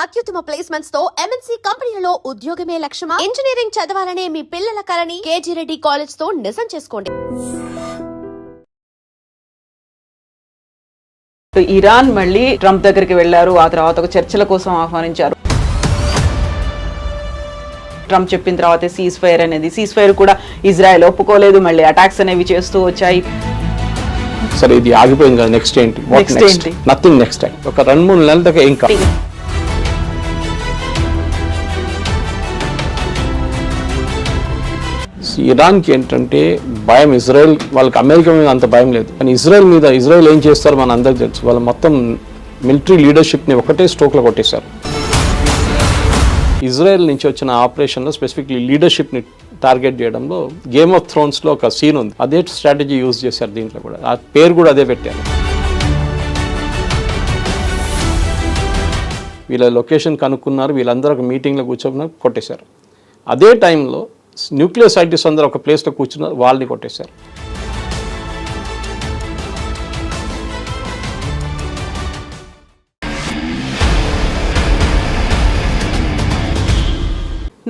అత్యుత్తమ ప్లేస్మెంట్స్ తో ఎంఎన్సీ కంపెనీలలో ఉద్యోగమే లక్ష్యమా? ఇంజనీరింగ్ చదవాలనే మీ పిల్లల కలని కేజీ రెడ్డి కాలేజ్ తో నిజం చేసుకోండి. ఇరాన్ మళ్ళీ ట్రంప్ దగ్గరికి వెళ్లారు. ఆ తర్వాత ఒక చర్చల కోసం ఆహ్వానించారు. ట్రంప్ చెప్పిన తర్వాత సీజ్ ఫైర్ అనేది, సీజ్ ఫైర్ కూడా ఇజ్రాయెల్ ఒప్పుకోలేదు. మళ్ళీ అటాక్స్ అనేవి చేస్తూ వచ్చాయి. సరే, ఇది ఆగిపోయింది కదా, నెక్స్ట్ ఏంటి? నథింగ్. నెక్స్ట్ ఒక 2-3 నెలల దాకా ఏం కాదు. ఇరాన్కి ఏంటంటే భయం, ఇజ్రాయెల్ వాళ్ళకి అమెరికా మీద అంత భయం లేదు, కానీ ఇజ్రాయెల్ ఏం చేస్తారో మన అందరికి తెలుసు. వాళ్ళు మొత్తం మిలిటరీ లీడర్షిప్ని ఒకటే స్ట్రోక్లో కొట్టేశారు. ఇజ్రాయెల్ నుంచి వచ్చిన ఆపరేషన్లో స్పెసిఫిక్లీ లీడర్షిప్ని టార్గెట్ చేయడంలో గేమ్ ఆఫ్ థ్రోన్స్లో ఒక సీన్ ఉంది. అదే స్ట్రాటజీ యూజ్ చేశారు దీంట్లో కూడా. ఆ పేరు కూడా అదే పెట్టారు. వీళ్ళ లొకేషన్ కనుక్కున్నారు, వీళ్ళందరూ ఒక మీటింగ్లో కూర్చొని కొట్టేశారు. అదే టైంలో న్యూక్లియర్ సైంటిస్ట్ అందరూ ఒక ప్లేస్లో కూర్చున్నారు, వాళ్ళని కొట్టేశారు.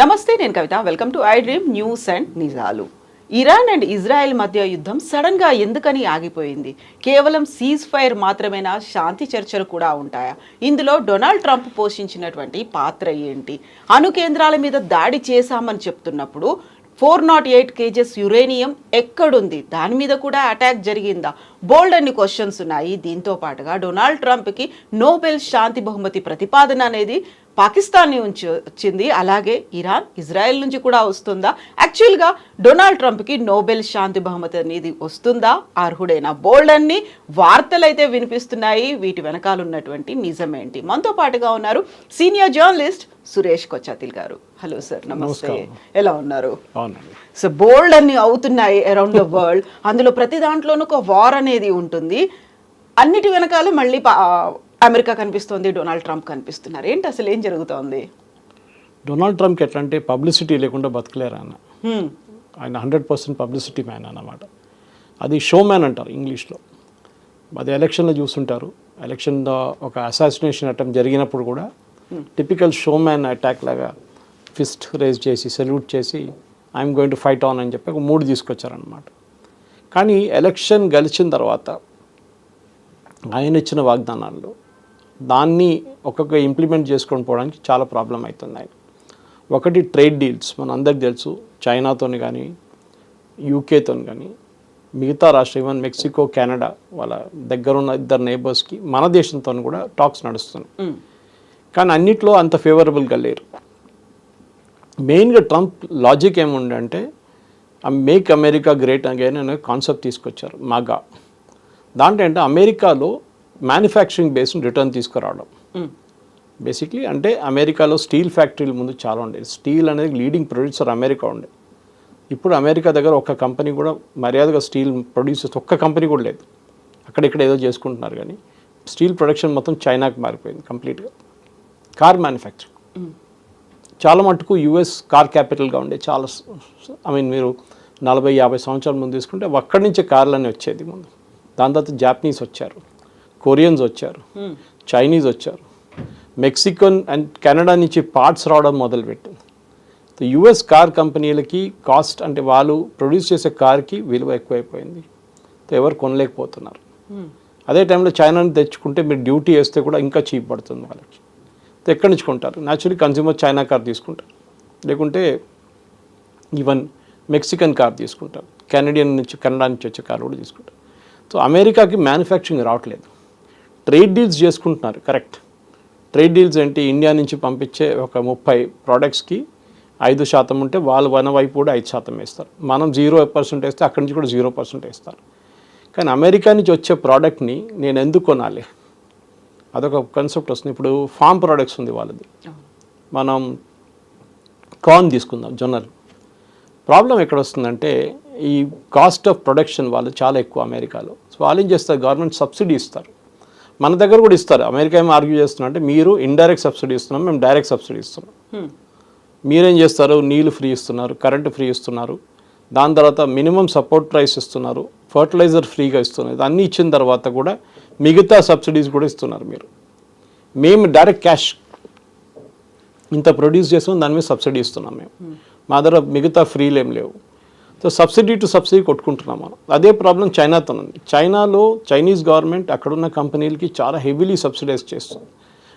నమస్తే, నేను Kavitha. Welcome to I dream news and నిజాలు. ఇరాన్ అండ్ ఇజ్రాయెల్ మధ్య యుద్ధం సడన్ గా ఎందుకని ఆగిపోయింది? కేవలం సీజ్ ఫైర్ మాత్రమేనా? శాంతి చర్చలు కూడా ఉంటాయా? ఇందులో డొనాల్డ్ ట్రంప్ పోషించినటువంటి పాత్ర ఏంటి? అణు కేంద్రాల మీద దాడి చేశామని చెప్తున్నప్పుడు 408 kgs యురేనియం ఎక్కడుంది? దాని మీద కూడా అటాక్ జరిగిందా? బోల్డ్ అన్ని క్వశ్చన్స్ ఉన్నాయి. దీంతో పాటుగా డొనాల్డ్ ట్రంప్కి నోబెల్ శాంతి బహుమతి ప్రతిపాదన అనేది పాకిస్తాన్ నుంచి వచ్చింది. అలాగే ఇరాన్, ఇజ్రాయెల్ నుంచి కూడా వస్తుందా? యాక్చువల్గా డొనాల్డ్ ట్రంప్కి నోబెల్ శాంతి బహుమతి అనేది వస్తుందా? అర్హుడైన? బోల్డ్ అన్ని వార్తలు అయితే వినిపిస్తున్నాయి. వీటి వెనకాల ఉన్నటువంటి నిజమేంటి? మనతో పాటుగా ఉన్నారు సీనియర్ జర్నలిస్ట్ సురేష్ కొచ్చాతిల్ గారు. హలో సార్, నమస్తే. ఎలా ఉన్నారు? సో బోల్డ్ అన్ని అవుతున్నాయి అరౌండ్ ద వరల్డ్. అందులో ప్రతి దాంట్లోనూ ఒక వార్ అనేది ఉంటుంది. అన్నిటి వెనకాల మళ్ళీ అమెరికా కనిపిస్తోంది, డొనాల్డ్ ట్రంప్ కనిపిస్తున్నారు. ఏంటి అసలు ఏం జరుగుతోంది? డొనాల్డ్ ట్రంప్కి ఎట్లా అంటే పబ్లిసిటీ లేకుండా బతకలేరు ఆయన 100% పబ్లిసిటీ మ్యాన్ అన్నమాట. అది షో మ్యాన్ అంటారు ఇంగ్లీష్లో. అది ఎలక్షన్లో చూస్తుంటారు. ఎలక్షన్లో ఒక అసాసినేషన్ అటెంప్ట్ జరిగినప్పుడు కూడా టిపికల్ షో మ్యాన్ అటాక్ లాగా ఫిస్ట్ రేజ్ చేసి సెల్యూట్ చేసి I'm going to fight on అని చెప్పి ఒక మూడు తీసుకొచ్చారనమాట. కానీ ఎలక్షన్ గెలిచిన తర్వాత ఆయన ఇచ్చిన వాగ్దానాల్లో దాన్ని ఒక్కొక్క ఇంప్లిమెంట్ చేసుకొని పోవడానికి చాలా ప్రాబ్లం అవుతుంది ఆయన. ఒకటి ట్రేడ్ డీల్స్, మన అందరికి తెలుసు, చైనాతో కానీ యూకేతో కానీ మిగతా రాష్ట్రం, ఈవెన్ మెక్సికో, కెనడా, వాళ్ళ దగ్గరున్న ఇద్దరు నేబర్స్కి మన దేశంతో కూడా టాక్స్ నడుస్తున్నాయి. కానీ అన్నిట్లో అంత ఫేవరబుల్గా లేరు. మెయిన్గా ట్రంప్ లాజిక్ ఏముండంటే మేక్ అమెరికా గ్రేట్ అగైన్ అనే కాన్సెప్ట్ తీసుకొచ్చారు మాగా. దాంట్లో అంటే అమెరికాలో మ్యానుఫ్యాక్చరింగ్ బేస్ని రిటర్న్ తీసుకురావడం. బేసిక్లీ అంటే అమెరికాలో స్టీల్ ఫ్యాక్టరీలు ముందు చాలా ఉండేది. స్టీల్ అనేది లీడింగ్ ప్రొడ్యూసర్ అమెరికా ఉండే. ఇప్పుడు అమెరికా దగ్గర ఒక్క కంపెనీ కూడా మర్యాదగా స్టీల్ ప్రొడ్యూసర్స్ ఒక్క కంపెనీ కూడా లేదు. అక్కడిక్కడ ఏదో చేసుకుంటున్నారు, కానీ స్టీల్ ప్రొడక్షన్ మొత్తం చైనాకి మారిపోయింది కంప్లీట్గా. కార్ మ్యానుఫ్యాక్చరింగ్ చాలా మటుకు యుఎస్ కార్ క్యాపిటల్గా ఉండే. చాలా మీరు 40-50 సంవత్సరాల ముందు తీసుకుంటే అక్కడి నుంచే కార్లన్నీ వచ్చేది ముందు. దాని తర్వాత జాపనీస్ వచ్చారు, కొరియన్స్ వచ్చారు, చైనీస్ వచ్చారు, మెక్సికన్ అండ్ కెనడా నుంచి పార్ట్స్ రావడం మొదలుపెట్టింది. యుఎస్ కార్ కంపెనీలకి కాస్ట్ అంటే వాళ్ళు ప్రొడ్యూస్ చేసే కార్కి విలువ ఎక్కువైపోయింది. ఎవరు కొనలేకపోతున్నారు. అదే టైంలో చైనాని తెచ్చుకుంటే మీరు డ్యూటీ వేస్తే కూడా ఇంకా చీప్ పడుతుంది వాళ్ళకి. ఎక్కడి నుంచి కొంటారు? న్యాచురలీ కన్స్యూమర్ చైనా కార్ తీసుకుంటారు, లేకుంటే ఈవెన్ మెక్సికన్ కార్ తీసుకుంటారు, కెనడా నుంచి వచ్చే కార్ కూడా తీసుకుంటారు. సో అమెరికాకి మ్యానుఫ్యాక్చరింగ్ రావట్లేదు. ట్రేడ్ డీల్స్ చేసుకుంటున్నారు, కరెక్ట్. ట్రేడ్ డీల్స్ ఏంటి? ఇండియా నుంచి పంపించే ఒక 30 ప్రోడక్ట్స్కి 5% ఉంటే వాళ్ళు మన వైపు కూడా 5% వేస్తారు. మనం 0% వేస్తే అక్కడి నుంచి కూడా 0% వేస్తారు. కానీ అమెరికా నుంచి వచ్చే ప్రోడక్ట్ని నేను ఎందుకు కొనాలి? అదొక కాన్సెప్ట్ వస్తుంది. ఇప్పుడు ఫార్మ్ ప్రోడక్ట్స్ ఉంది వాళ్ళది. మనం కార్న్ తీసుకుందాం, జొన్నలు. ప్రాబ్లం ఎక్కడ వస్తుందంటే ఈ కాస్ట్ ఆఫ్ ప్రొడక్షన్ వాళ్ళు చాలా ఎక్కువ అమెరికాలో. సో వాళ్ళు ఏం చేస్తారు? గవర్నమెంట్ సబ్సిడీ ఇస్తారు. మన దగ్గర కూడా ఇస్తారు. అమెరికా ఏం ఆర్గ్యూ చేస్తున్నా అంటే మీరు ఇండైరెక్ట్ సబ్సిడీ ఇస్తున్నాం, మేము డైరెక్ట్ సబ్సిడీ ఇస్తున్నాం. మీరేం చేస్తారు? నీళ్ళు ఫ్రీ ఇస్తున్నారు, కరెంటు ఫ్రీ ఇస్తున్నారు, దాని తర్వాత మినిమం సపోర్ట్ ప్రైస్ ఇస్తున్నారు, ఫర్టిలైజర్ ఫ్రీగా ఇస్తున్నారు. అన్నీ ఇచ్చిన తర్వాత కూడా మిగతా సబ్సిడీస్ కూడా ఇస్తున్నారు మీరు. మేము డైరెక్ట్ క్యాష్ ఇంత ప్రొడ్యూస్ చేస్తాం, దాని మీద సబ్సిడీ ఇస్తున్నాం మేము. మా దగ్గర మిగతా ఫ్రీలు ఏం లేవు. సో సబ్సిడీ టు సబ్సిడీ కొట్టుకుంటున్నాం మనం. అదే ప్రాబ్లం చైనాతో ఉంది. చైనాలో చైనీస్ గవర్నమెంట్ అక్కడున్న కంపెనీలకి చాలా హెవీలీ సబ్సిడైజ్ చేస్తుంది.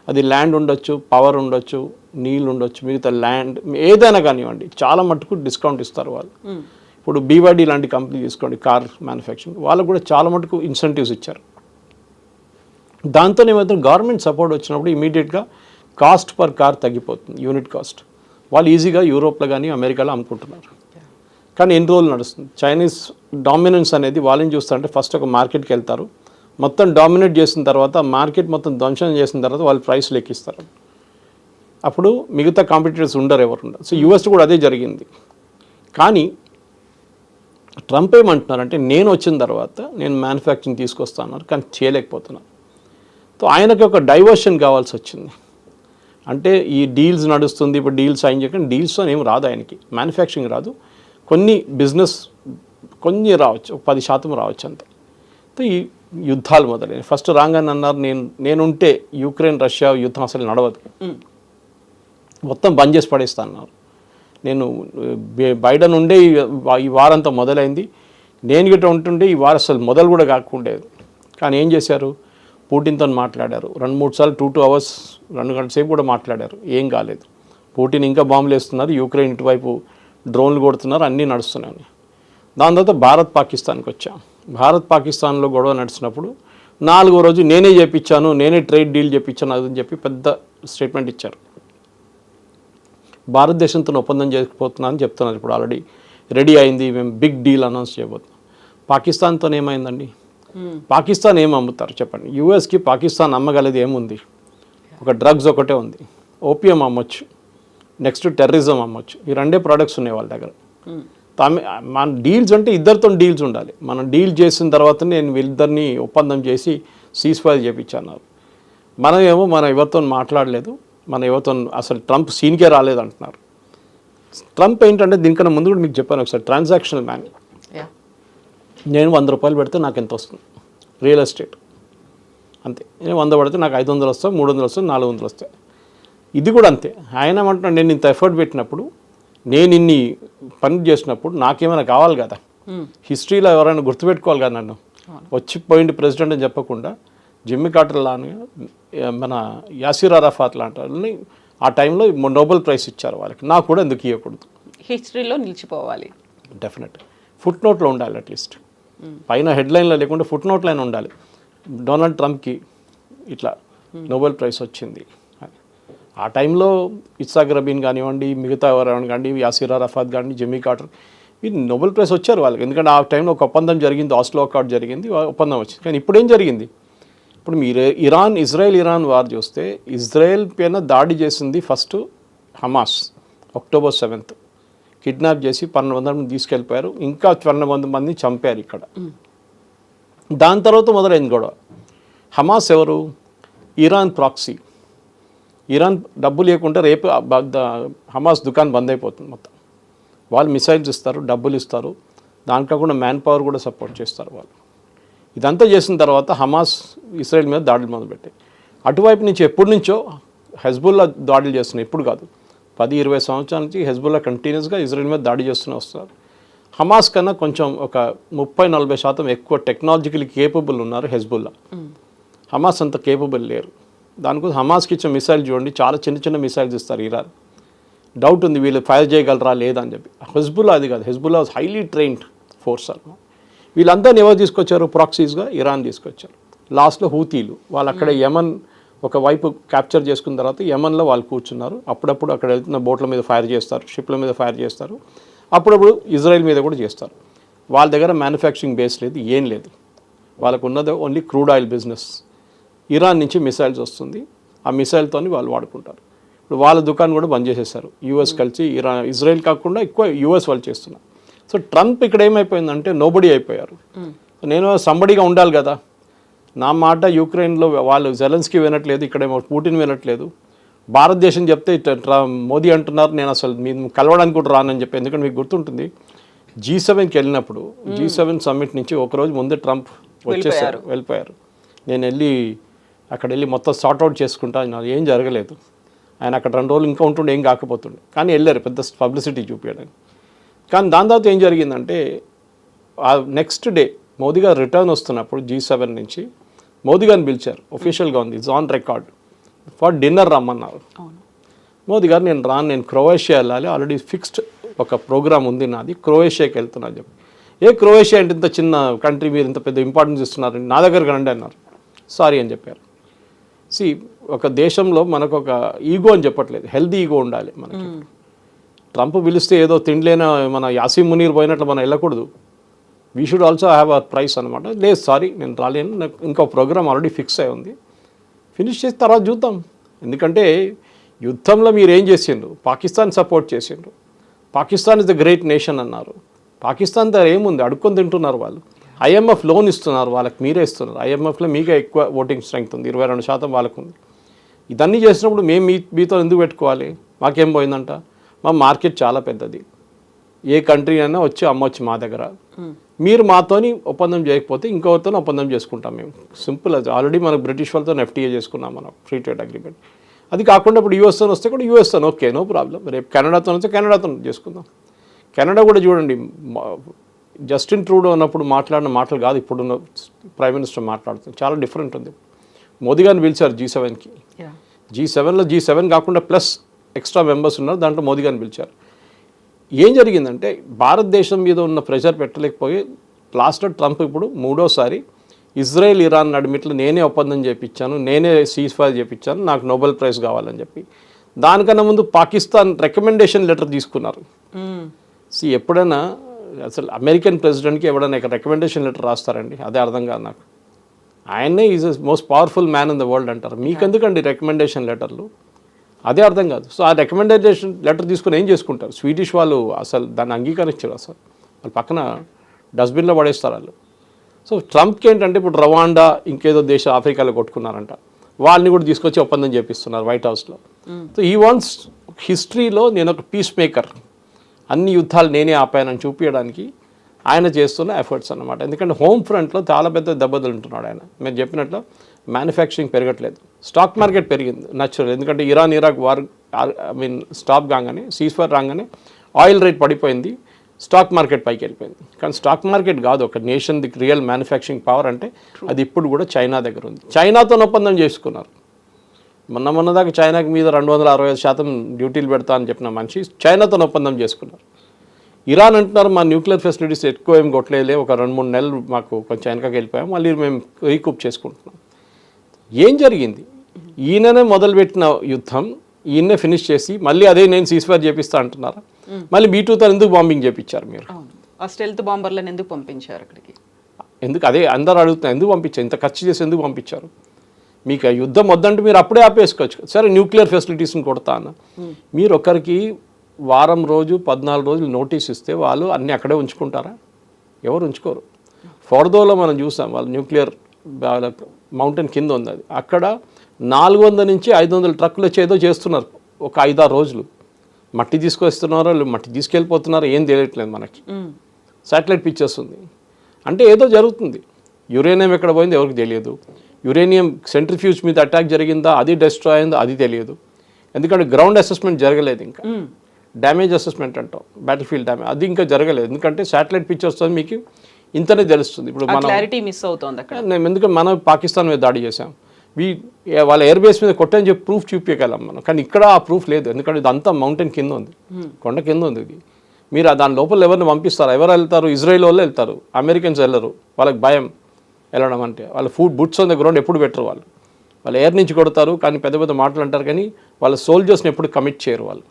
అది ల్యాండ్ ఉండొచ్చు, పవర్ ఉండొచ్చు, నీళ్ళు ఉండొచ్చు, మిగతా ల్యాండ్ ఏదైనా కానివ్వండి చాలా మట్టుకు డిస్కౌంట్ ఇస్తారు వాళ్ళు. ఇప్పుడు బీవాడీ లాంటి కంపెనీ తీసుకోండి, కార్ మ్యానుఫ్యాక్చరింగ్, వాళ్ళకు కూడా చాలా మటుకు ఇన్సెంటివ్స్ ఇచ్చారు. దాంతో ఏమైతే గవర్నమెంట్ సపోర్ట్ వచ్చినప్పుడు ఇమీడియట్గా కాస్ట్ పర్ కార్ తగ్గిపోతుంది, యూనిట్ కాస్ట్. వాళ్ళు ఈజీగా యూరోప్లో కానీ అమెరికాలో అమ్ముకుంటున్నారు. కానీ ఎన్ని రోజులు నడుస్తుంది? చైనీస్ డామినెన్స్ అనేది వాళ్ళని చూస్తారంటే ఫస్ట్ ఒక మార్కెట్కి వెళ్తారు, మొత్తం డామినేట్ చేసిన తర్వాత మార్కెట్ మొత్తం ధ్వంసం చేసిన తర్వాత వాళ్ళు ప్రైస్ లెక్కిస్తారు. అప్పుడు మిగతా కాంపిటీటర్స్ ఉండరు, ఎవరు ఉండరు. సో యూఎస్ కూడా అదే జరిగింది. కానీ ట్రంప్ ఏమంటున్నారంటే నేను వచ్చిన తర్వాత నేను మ్యానుఫ్యాక్చరింగ్ తీసుకొస్తాను, కానీ చేయలేకపోతున్నాను. సో ఆయనకి ఒక డైవర్షన్ కావాల్సి వచ్చింది. అంటే ఈ డీల్స్ నడుస్తుంది, ఇప్పుడు డీల్స్ సైన్ చేయకుండా డీల్స్తో ఏం రాదు ఆయనకి, మ్యానుఫ్యాక్చరింగ్ రాదు, కొన్ని బిజినెస్ కొన్ని రావచ్చు, 10% రావచ్చు అంతే. సో ఈ యుద్ధాలు మొదలైనవి. ఫస్ట్ రాగానే అన్నారు నేనుంటే యుక్రెయిన్ రష్యా యుద్ధం అసలు నడవదు, మొత్తం బంద్ చేసి పడేస్తా అన్నారు. నేను బైడెన్ ఉండే ఈ వారంతా మొదలైంది, నేను గిట్ట ఉంటుండే ఈ వారం అసలు మొదలు కూడా కాకుండేది. కానీ ఏం చేశారు, పుటిన్తో మాట్లాడారు 2-3 సార్లు, 2 hours 2 గంటల సేపు కూడా మాట్లాడారు, ఏం కాలేదు. పుటిన్ ఇంకా బాంబులు వేస్తున్నారు, యుక్రెయిన్ ఇటువైపు డ్రోన్లు కొడుతున్నారు, అన్నీ నడుస్తున్నాయి. దాని తర్వాత భారత్ పాకిస్తాన్కి వచ్చాం. భారత్ పాకిస్తాన్లో గొడవ నడిచినప్పుడు 4వ రోజు నేనే చేపించాను, నేనే ట్రేడ్ డీల్ చేపించాను అదని చెప్పి పెద్ద స్టేట్మెంట్ ఇచ్చారు. భారతదేశంతో ఒప్పందం చేయకపోతున్నా అని చెప్తున్నారు. ఇప్పుడు ఆల్రెడీ రెడీ అయింది, మేము బిగ్ డీల్ అనౌన్స్ చేయబోతున్నాం. పాకిస్తాన్తో ఏమైందండి? పాకిస్తాన్ ఏం అమ్ముతారు చెప్పండి? యూఎస్కి పాకిస్తాన్ అమ్మగలది ఏముంది? ఒక డ్రగ్స్ ఒకటే ఉంది, ఓపియం అమ్మొచ్చు, నెక్స్ట్ టెర్రరిజం అమ్మొచ్చు. ఈ 2 ప్రోడక్ట్స్ ఉన్నాయి వాళ్ళ దగ్గర. మన డీల్స్ అంటే ఇద్దరితో డీల్స్ ఉండాలి. మనం డీల్ చేసిన తర్వాత నేను వీళ్ళిద్దరిని ఒప్పందం చేసి సీజ్ఫైర్ చేయించాను. మనం ఎవరితో మాట్లాడలేదు, మన ఎవరితో అసలు ట్రంప్ సీన్కే రాలేదు అంటున్నారు. ట్రంప్ ఏంటంటే దీనికన్నా ముందు కూడా మీకు చెప్పాను ఒకసారి, ట్రాన్సాక్షనల్ మ్యాన్. నేను 100 రూపాయలు పెడితే నాకు ఎంత వస్తుంది? రియల్ ఎస్టేట్ అంతే. నేను 100 పెడితే నాకు 500 వస్తాయి, 300 వస్తాయి, 400 వస్తాయి. ఇది కూడా అంతే. ఆయన ఏమంటున్నాడు, నేను ఇంత ఎఫర్ట్ పెట్టినప్పుడు, నేను ఇన్ని పని చేసినప్పుడు నాకేమైనా కావాలి కదా, హిస్టరీలో ఎవరైనా గుర్తుపెట్టుకోవాలి కదా నన్ను. వచ్చిపోయింది ప్రెసిడెంట్ అని చెప్పకుండా జిమ్మీ కార్టర్ లాని, మన యాసిర్ అరాఫాత్ లాంటి వాళ్ళని ఆ టైంలో నోబెల్ ప్రైజ్ ఇచ్చారు వాళ్ళకి. నాకు కూడా ఎందుకు ఇవ్వకూడదు? హిస్టరీలో నిలిచిపోవాలి. డెఫినెట్ ఫుట్ నోట్లో ఉండాలి, అట్లీస్ట్ పైన హెడ్లైన్లో లేకుండా ఫుట్ నోట్లో అయినా ఉండాలి. డొనాల్డ్ ట్రంప్కి ఇట్లా నోబెల్ ప్రైజ్ వచ్చింది. ఆ టైంలో ఇస్సాక్ రబీన్ కానివ్వండి, మిగతా ఎవరైనా కానీ, యాసిర్ అరాఫాత్ కానీ, జిమ్మీ కార్టర్, ఇది నోబెల్ ప్రైజ్ వచ్చారు వాళ్ళకి. ఎందుకంటే ఆ టైంలో ఒక ఒప్పందం జరిగింది, ఆస్లో అకార్డ్ జరిగింది, ఒప్పందం వచ్చింది. కానీ ఇప్పుడు ఏం జరిగింది? ఇప్పుడు మీరు ఇజ్రాయెల్ వార్ చూస్తే, ఇజ్రాయెల్ పైన దాడి చేసింది first Hamas, October 7th kidnap చేసి 1200 మంది తీసుకెళ్ళిపోయారు, ఇంకా 1200 మంది చంపారు ఇక్కడ. దాని తర్వాత మొదలైంది గొడవ. హమాస్ ఎవరు? Iran proxy. ఇరాన్ డబ్బు లేకుంటే రేపు హమాస్ దుకాణం బంద్ అయిపోతుంది మొత్తం. వాళ్ళు మిసైల్స్ ఇస్తారు, డబ్బులు ఇస్తారు, దాంట్లో కూడా మ్యాన్ పవర్ కూడా సపోర్ట్ చేస్తారు వాళ్ళు. ఇదంతా చేసిన తర్వాత హమాస్ ఇజ్రాయెల్ మీద దాడులు మొదలుపెట్టాయి. అటువైపు నుంచి ఎప్పటి నుంచో హెజ్బుల్లా దాడులు చేస్తున్నాయి, ఇప్పుడు కాదు, 10-20 సంవత్సరాల నుంచి హెజ్బుల్లా కంటిన్యూస్గా ఇజ్రాయెల్ మీద దాడి చేస్తూనే వస్తున్నారు. హమాస్ కన్నా కొంచెం ఒక 30-40% ఎక్కువ టెక్నాలజికలీ కేపబుల్ ఉన్నారు హెజ్బుల్లా. హమాస్ అంత కేపబుల్ లేరు. దానికోసం హమాస్కి ఇచ్చిన మిసైల్ చూడండి, చాలా చిన్న చిన్న మిసైల్స్ ఇస్తారు ఇరాన్. డౌట్ ఉంది వీళ్ళు ఫైర్ చేయగలరా లేదా అని చెప్పి. హెజ్బుల్లా అది కాదు, హెజ్బుల్లా హైలీ ట్రైన్డ్ ఫోర్స్ అన్నమాట. వీళ్ళందరినీ ఎవరు తీసుకొచ్చారు? ప్రాక్సీస్గా ఇరాన్ తీసుకొచ్చారు. లాస్ట్లో హూతీలు వాళ్ళు అక్కడ యమన్ ఒకవైపు క్యాప్చర్ చేసుకున్న తర్వాత యమన్లో వాళ్ళు కూర్చున్నారు. అప్పుడప్పుడు అక్కడ వెళ్తున్న బోట్ల మీద ఫైర్ చేస్తారు, షిప్ల మీద ఫైర్ చేస్తారు, అప్పుడప్పుడు ఇజ్రాయెల్ మీద కూడా చేస్తారు. వాళ్ళ దగ్గర మ్యానుఫ్యాక్చరింగ్ బేస్ లేదు, ఏం లేదు. వాళ్ళకు ఉన్నది only crude oil business. Iran నుంచి మిసైల్స్ వస్తుంది, ఆ మిసైల్తో వాళ్ళు వాడుకుంటారు. ఇప్పుడు వాళ్ళ దుకాణం కూడా బంద్ చేసేసారు. యూఎస్ కలిసి ఇజ్రాయెల్ కాకుండా ఎక్కువ యూఎస్ వాళ్ళు చేస్తున్నారు. సో ట్రంప్ ఇక్కడ ఏమైపోయిందంటే నోబడీ అయిపోయారు. నేను సంబడిగా ఉండాలి కదా, నా మాట యూక్రెయిన్లో వాళ్ళు జెలెన్స్కీ వినట్లేదు, ఇక్కడేమో పుటిన్ వినట్లేదు. భారతదేశం చెప్తే మోదీ అంటున్నారు నేను అసలు మీరు కలవడానికి కూడా రానని చెప్పి. ఎందుకంటే మీకు గుర్తుంటుంది G7కి వెళ్ళినప్పుడు, G7 సమ్మిట్ నుంచి ఒకరోజు ముందే ట్రంప్ వెళ్ళిపోయారు. నేను అక్కడ వెళ్ళి మొత్తం సార్ట్అవుట్ చేసుకుంటా, ఏం జరగలేదు. ఆయన అక్కడ 2 రోజులు ఇంకా ఉంటుండే ఏం కాకపోతుండే, కానీ వెళ్ళారు పెద్ద పబ్లిసిటీ చూపించడానికి. కానీ దాని తర్వాత ఏం జరిగిందంటే ఆ నెక్స్ట్ డే మోదీ గారు రిటర్న్ వస్తున్నప్పుడు G7 నుంచి మోదీ గారిని పిలిచారు, ఒఫీషియల్గా ఉంది, it's on record, for dinner రమ్మన్నారు. మోదీ గారు నేను రాను, నేను క్రొయేషియా వెళ్ళాలి, ఆల్రెడీ ఫిక్స్డ్ ఒక ప్రోగ్రామ్ ఉంది నాది, క్రొయేషియాకి వెళ్తున్నా అని చెప్పి. క్రొయేషియా అంటే ఇంత చిన్న కంట్రీ, మీరు ఇంత పెద్ద ఇంపార్టెన్స్ ఇస్తున్నారు, నా దగ్గరకు రండి అన్నారు. సారీ అని చెప్పారు. ఒక దేశంలో మనకు ఒక ఈగో అని చెప్పట్లేదు, హెల్దీ ఈగో ఉండాలి మనకి. ట్రంప్ పిలిస్తే ఏదో తిండిలేన మన యాసీం మునీర్ పోయినట్లు మనం వెళ్ళకూడదు. We should also have our price అనమాట. లేదు సారీ నేను రాలేను, నాకు ఇంకో ప్రోగ్రామ్ ఆల్రెడీ ఫిక్స్ అయి ఉంది, ఫినిష్ చేసి తర్వాత చూద్దాం. ఎందుకంటే యుద్ధంలో మీరు ఏం చేసిండ్రు, పాకిస్తాన్ సపోర్ట్ చేసిండ్రు, Pakistan is the great nation అన్నారు. పాకిస్తాన్ దగ్గర ఏముంది, అడుక్కొని తింటున్నారు వాళ్ళు. IMF లోన్ ఇస్తున్నారు, వాళ్ళకి మీరే ఇస్తున్నారు. IMFలో మీకే ఎక్కువ ఓటింగ్ స్ట్రెంగ్త్ ఉంది, 22% వాళ్ళకు ఉంది. ఇదన్నీ చేసినప్పుడు మేము మీతో ఎందుకు పెట్టుకోవాలి, మాకేం పోయిందంట. మా మార్కెట్ చాలా పెద్దది, ఏ కంట్రీ అయినా వచ్చి అమ్మొచ్చు మా దగ్గర. మీరు మాతోని ఒప్పందం చేయకపోతే ఇంకొకరితో ఒప్పందం చేసుకుంటాం మేము, సింపుల్. అది ఆల్రెడీ మనకు బ్రిటిష్ వాళ్ళతో FTA చేసుకున్నాం మనం, ఫ్రీ ట్రేడ్ అగ్రిమెంట్. అది కాకుండా ఇప్పుడు యూఎస్తో వస్తే కూడా యూఎస్తో ఓకే, నో ప్రాబ్లం. రేపు కెనడాతో వస్తే కెనడాతో చేసుకుందాం. కెనడా కూడా చూడండి, జస్టిన్ ట్రూడో ఉన్నప్పుడు మాట్లాడిన మాటలు కాదు ఇప్పుడున్న ప్రైమ్ మినిస్టర్ మాట్లాడుతుంది, చాలా డిఫరెంట్ ఉంది. మోదీ గారిని పిలిచారు G7కి. G7లో G7 కాకుండా ప్లస్ ఎక్స్ట్రా మెంబర్స్ ఉన్నారు, దాంట్లో మోదీ గారిని పిలిచారు. ఏం జరిగిందంటే భారతదేశం మీద ఉన్న ప్రెషర్ పెట్టలేకపోయి లాస్ట్లో ట్రంప్ ఇప్పుడు 3వ ఇజ్రాయెల్ ఇరాన్ నడిమిట్లో నేనే ఒప్పందం చేయించాను, నేనే సీజ్ ఫైర్ చేయించాను, నాకు నోబెల్ ప్రైజ్ కావాలని చెప్పి. దానికన్నా ముందు పాకిస్తాన్ రికమెండేషన్ లెటర్ తీసుకున్నారు. ఎప్పుడైనా అసలు అమెరికన్ ప్రెసిడెంట్కి ఎవడైనా ఇక్కడ రికమెండేషన్ లెటర్ రాస్తారండి, అదే అర్థం కాదు నాకు. ఆయన్నే is most powerful man in the world అంటారు, మీకెందుకండి రికమెండేషన్ లెటర్లు, అదే అర్థం కాదు. సో ఆ రికమెండేషన్ లెటర్ తీసుకుని ఏం చేసుకుంటారు, స్వీడిష్ వాళ్ళు అసలు దాన్ని అంగీకరించారు, అసలు వాళ్ళు పక్కన డస్ట్బిన్లో పడేస్తారు వాళ్ళు. సో ట్రంప్కి ఏంటంటే ఇప్పుడు రవాండా ఇంకేదో దేశ ఆఫ్రికాలో కొట్టుకున్నారంట, వాళ్ళని కూడా తీసుకొచ్చి ఒప్పందం చేపిస్తున్నారు వైట్ హౌస్లో. సో ఈ వాంట్స్ హిస్టరీలో నేను ఒక పీస్ మేకర్, అన్ని యుద్ధాలు నేనే ఆపానని చూపించడానికి ఆయన చేస్తున్న ఎఫర్ట్స్ అన్నమాట. ఎందుకంటే హోమ్ ఫ్రంట్లో చాలా పెద్ద దెబ్బతింటున్నాడు ఆయన. మీరు చెప్పినట్లు మ్యానుఫ్యాక్చరింగ్ పెరగట్లేదు, స్టాక్ మార్కెట్ పెరిగింది న్యాచురల్. ఎందుకంటే ఇరాక్ వార్ స్టాప్ కాగానే, సీజ్ ఫైర్ రాగానే ఆయిల్ రేట్ పడిపోయింది, స్టాక్ మార్కెట్ పైకి వెళ్ళిపోయింది. కానీ స్టాక్ మార్కెట్ కాదు ఒక nation the real manufacturing power అంటే అది ఇప్పుడు కూడా చైనా దగ్గర ఉంది. చైనాతో ఒప్పందం చేసుకున్నారు. మొన్నదాకా చైనాకి మీద 265% డ్యూటీలు పెడతా అని చెప్పిన మనిషి చైనాతో ఒప్పందం చేసుకున్నారు. ఇరాన్ అంటున్నారు మా న్యూక్లియర్ ఫెసిలిటీస్ ఎక్కువ ఏం కొట్టలేలే, ఒక 2-3 నెలలు మాకు కొంచెం వెనకకి వెళ్ళిపోయాం, మళ్ళీ మేము రీకూప్ చేసుకుంటున్నాం. ఏం జరిగింది, ఈయననే మొదలుపెట్టిన యుద్ధం ఈయన్నే ఫినిష్ చేసి మళ్ళీ అదే నేను సీజ్ఫైర్ చేపిస్తా అంటున్నారా? మళ్ళీ B2తో ఎందుకు బాంబింగ్ చేపించారు మీరు? ఆ స్టెల్త్ బాంబర్లను ఎందుకు పంపించారు అక్కడికి? ఎందుకు అదే అందరూ అడుగుతున్నారు, ఎందుకు పంపించారు, ఇంత ఖర్చు చేసి ఎందుకు పంపించారు? మీకు ఆ యుద్ధం వద్దంటే మీరు అప్పుడే ఆపేసుకోవచ్చు. సరే న్యూక్లియర్ ఫెసిలిటీస్ని కొడతా అన్న, మీరు ఒకరికి వారం రోజు 14 రోజులు నోటీస్ ఇస్తే వాళ్ళు అన్నీ అక్కడే ఉంచుకుంటారా? ఎవరు ఉంచుకోరు. ఫోర్దోలో మనం చూసాం, వాళ్ళు న్యూక్లియర్ మౌంటైన్ కింద ఉంది, అది అక్కడ 400 నుంచి 500 ట్రక్కులు వచ్చి ఏదో చేస్తున్నారు ఒక 5-6 రోజులు. మట్టి తీసుకొస్తున్నారో మట్టి తీసుకెళ్ళిపోతున్నారో ఏం తెలియట్లేదు మనకి. శాటిలైట్ పిక్చర్స్ ఉంది అంటే ఏదో జరుగుతుంది. యురేనియం ఎక్కడ పోయింది ఎవరికి తెలియదు, యురేనియం సెంట్రిఫ్యూజ్ మీద అటాక్ జరిగిందా, అది డిస్ట్రాయ్ అయిందా అది తెలియదు. ఎందుకంటే గ్రౌండ్ అసెస్మెంట్ జరగలేదు, ఇంకా డ్యామేజ్ అసెస్మెంట్ అంటాం, బ్యాటిల్ ఫీల్డ్ డ్యామేజ్ అది ఇంకా జరగలేదు. ఎందుకంటే శాటిలైట్ పిక్చర్స్తో మీకు ఇంతనే తెలుస్తుంది. ఇప్పుడు మన క్లారిటీ మిస్ అవుతుంది అక్కడ. ఎందుకంటే మనం పాకిస్తాన్ మీద దాడి చేసాం, వాళ్ళ ఎయిర్ బేస్ మీద కొట్టని చెప్పి ప్రూఫ్ చూపించగలం మనం, కానీ ఇక్కడ ఆ ప్రూఫ్ లేదు. ఎందుకంటే ఇదంతా మౌంటైన్ కింద ఉంది, కొండ కింద ఉంది ఇది. మీరు దాని లోపల ఎవరిని పంపిస్తారు? ఎవరు వెళ్తారు? ఇజ్రాయెల్ వాళ్ళు వెళ్తారు, అమెరికన్స్ వెళ్ళరు, వాళ్ళకి భయం వెళ్ళడం అంటే. వాళ్ళ బుట్స్ ఆన్ ద గ్రౌండ్ ఎప్పుడు పెట్టరు వాళ్ళు ఎయిర్ నుంచి కొడతారు, కానీ పెద్ద పెద్ద మాటలు అంటారు, కానీ వాళ్ళ సోల్జర్స్ని ఎప్పుడు కమిట్ చేయరు వాళ్ళు.